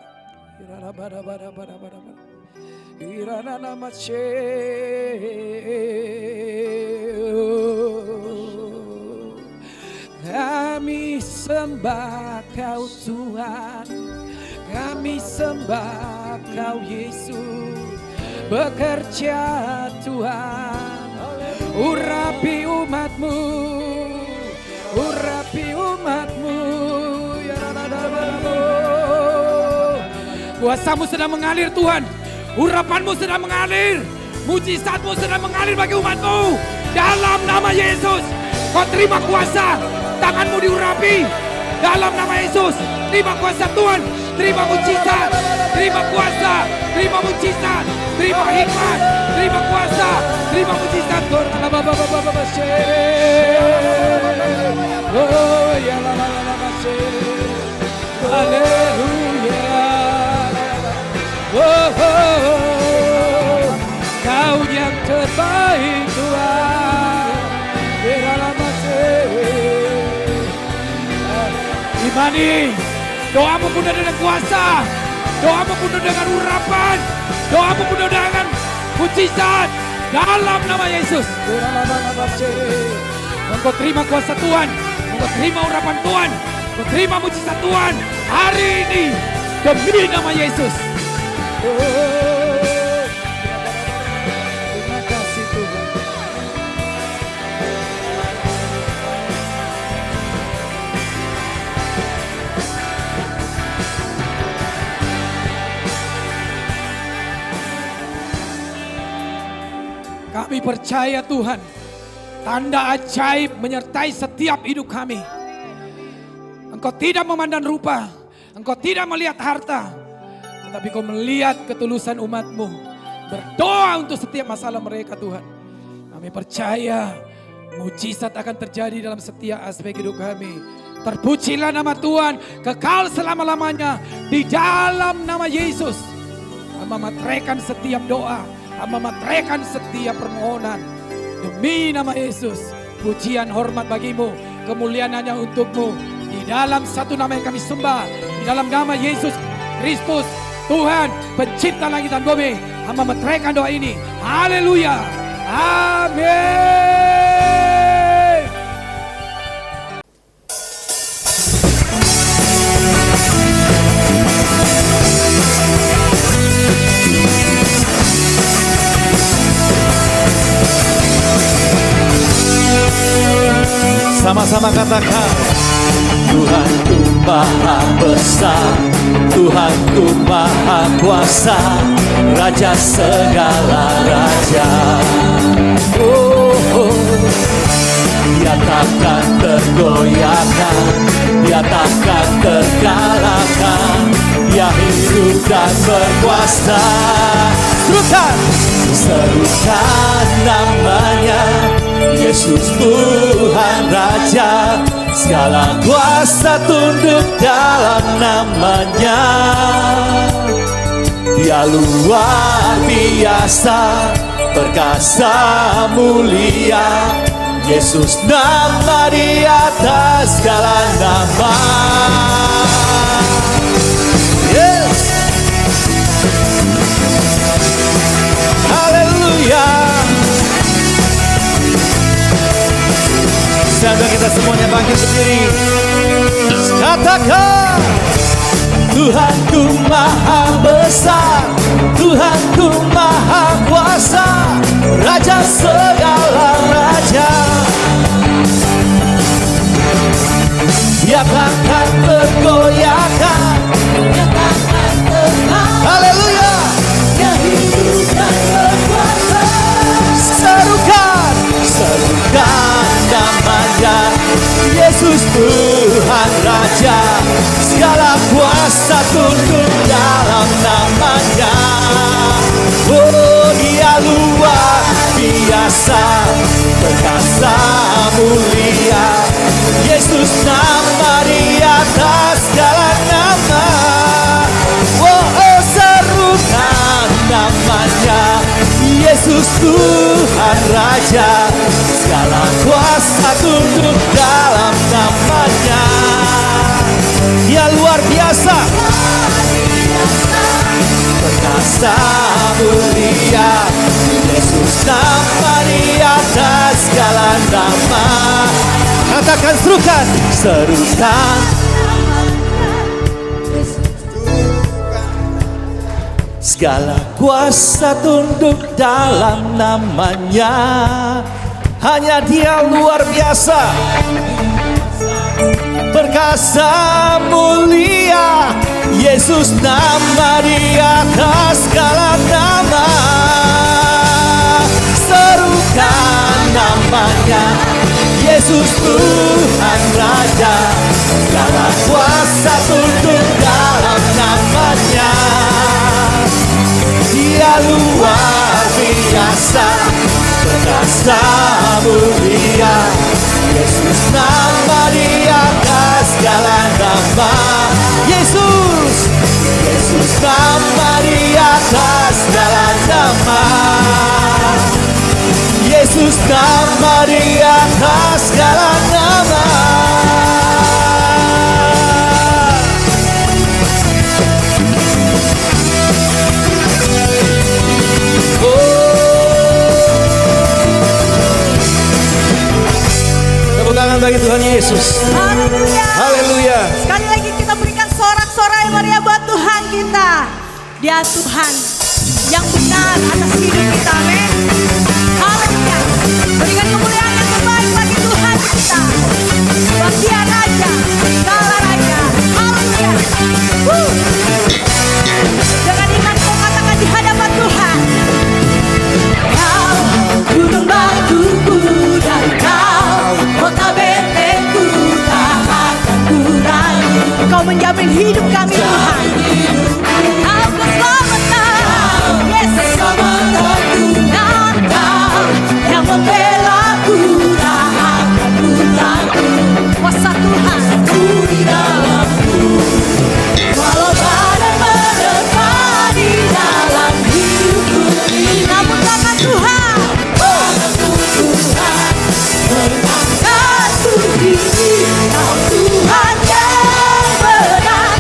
Speaker 3: Kami sembah Kau Tuhan, kami sembah Kau Yesus. Bekerja Tuhan, urapi umat-Mu, urapi umat-Mu. Kuasa-Mu sedang mengalir Tuhan, urapan-Mu sedang mengalir, mujizat-Mu sedang mengalir bagi umat-Mu. Dalam nama Yesus, Kau terima kuasa, tangan-Mu diurapi. Dalam nama Yesus, terima kuasa Tuhan, terima mujizat, terima kuasa, terima mujizat, terima hikmat, terima kuasa, terima mujizat. Oh ya haleluya. Oh, Kau yang terbaik Tuhan. Imani, doamu penuh dengan kuasa, doamu penuh dengan urapan, doamu penuh dengan mujizat dalam nama Yesus. Engkau terima kuasa Tuhan, engkau terima urapan Tuhan, engkau terima mujizat Tuhan hari ini demi nama Yesus. Terima kasih Tuhan. Kami percaya Tuhan, tanda ajaib menyertai setiap hidup kami. Engkau tidak memandang rupa, Engkau tidak melihat harta, tetapi Kau melihat ketulusan umat-Mu. Berdoa untuk setiap masalah mereka Tuhan. Kami percaya mujizat akan terjadi dalam setiap aspek hidup kami. Terpujilah nama Tuhan kekal selama-lamanya di dalam nama Yesus. Hamba materaikan setiap doa, hamba materaikan setiap permohonan demi nama Yesus. Pujian hormat bagimu, kemuliaan hanya untukmu. Di dalam satu nama yang kami sembah, di dalam nama Yesus Kristus, Tuhan pencipta langit dan bumi. Hamba materaikan doa ini. Haleluya. Amin.
Speaker 1: sama-sama katakan. Tuhanku maha besar, Tuhanku maha kuasa, Raja segala raja. Dia takkan tergoyahkan, Dia takkan terkalahkan, Dia hidup dan berkuasa. Serukan namanya, Yesus Tuhan Raja, segala kuasa tunduk dalam namanya. Dia luar biasa, perkasa mulia, Yesus nama di atas segala nama. Yes. Haleluya. Sambil kita semuanya bangkit berdiri, katakan. Tuhanku maha besar, Tuhanku maha kuasa, Raja segala raja. Dia takkan tergoyahkan, Dia takkan terkalahkan. Haleluya. Dia hidup dan berkuasa. Serukan namanya, Yesus Tuhan Raja, segala kuasa tunduk dalam namanya. Oh, Dia luar biasa, perkasa mulia, Yesus nama di atas segala nama. Oh, serukan namanya, Yesus Tuhan Raja, segala kuasa tunduk dalam namanya. Dia luar biasa, perkasa mulia, Yesus nama di atas segala nama. Katakan, serukan. Segala kuasa tunduk dalam namanya. Hanya Dia luar biasa, perkasa mulia, Yesus nama di atas segala nama. Serukan namanya, Yesus Tuhan Raja, segala kuasa tunduk dalam namanya. Dia luar biasa, perkasa mulia, Yesus nama di atas segala nama. Yesus nama di atas segala nama. Yesus nama di atas segala nama. Tepuk tangan bagi Tuhan Yesus.
Speaker 2: Haleluya.
Speaker 1: Haleluya.
Speaker 2: Sekali lagi kita berikan sorak-sorai yang meriah buat Tuhan kita. Dia Tuhan yang benar atas hidup kita, amin. Haleluya. Berikan kemuliaan yang terbaik bagi Tuhan kita. Sebab Dia Raja, segala raja. Haleluya. Jangan ingat kau katakan di hadapan Tuhan. Kau gunung batuku dan kau kota bentengku, tak akan kurangi. Kau menjamin hidup kami Tuhan. Kau keselamatan, Yesus keselamatanku, dan kau yang membelaku, tak akan kurangi. Kuasa Tuhan di dalamku, walau badai menerpa di dalam hidupku. Namun tangan Tuhan, tanganmu Tuhan, mengangkatku tinggi. Kau Tuhan yang benar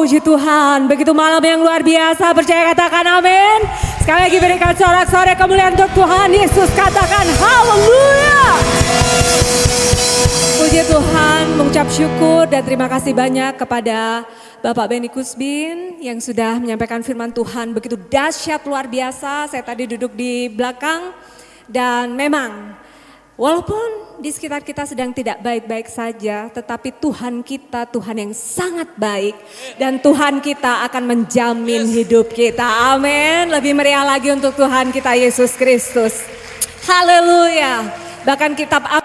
Speaker 2: puji Tuhan. Begitu malam yang luar biasa. Percaya katakan amin. Sekali lagi berikan sorak-sorai kemuliaan untuk Tuhan Yesus. Katakan haleluya. Puji Tuhan, mengucap syukur dan terima kasih banyak kepada Bapak Benny Kusbin yang sudah menyampaikan firman Tuhan begitu dahsyat luar biasa. Saya tadi duduk di belakang dan memang walaupun di sekitar kita sedang tidak baik-baik saja, tetapi Tuhan kita Tuhan yang sangat baik dan Tuhan kita akan menjamin hidup kita. Amin. Lebih meriah lagi untuk Tuhan kita Yesus Kristus. Haleluya. Bahkan kitab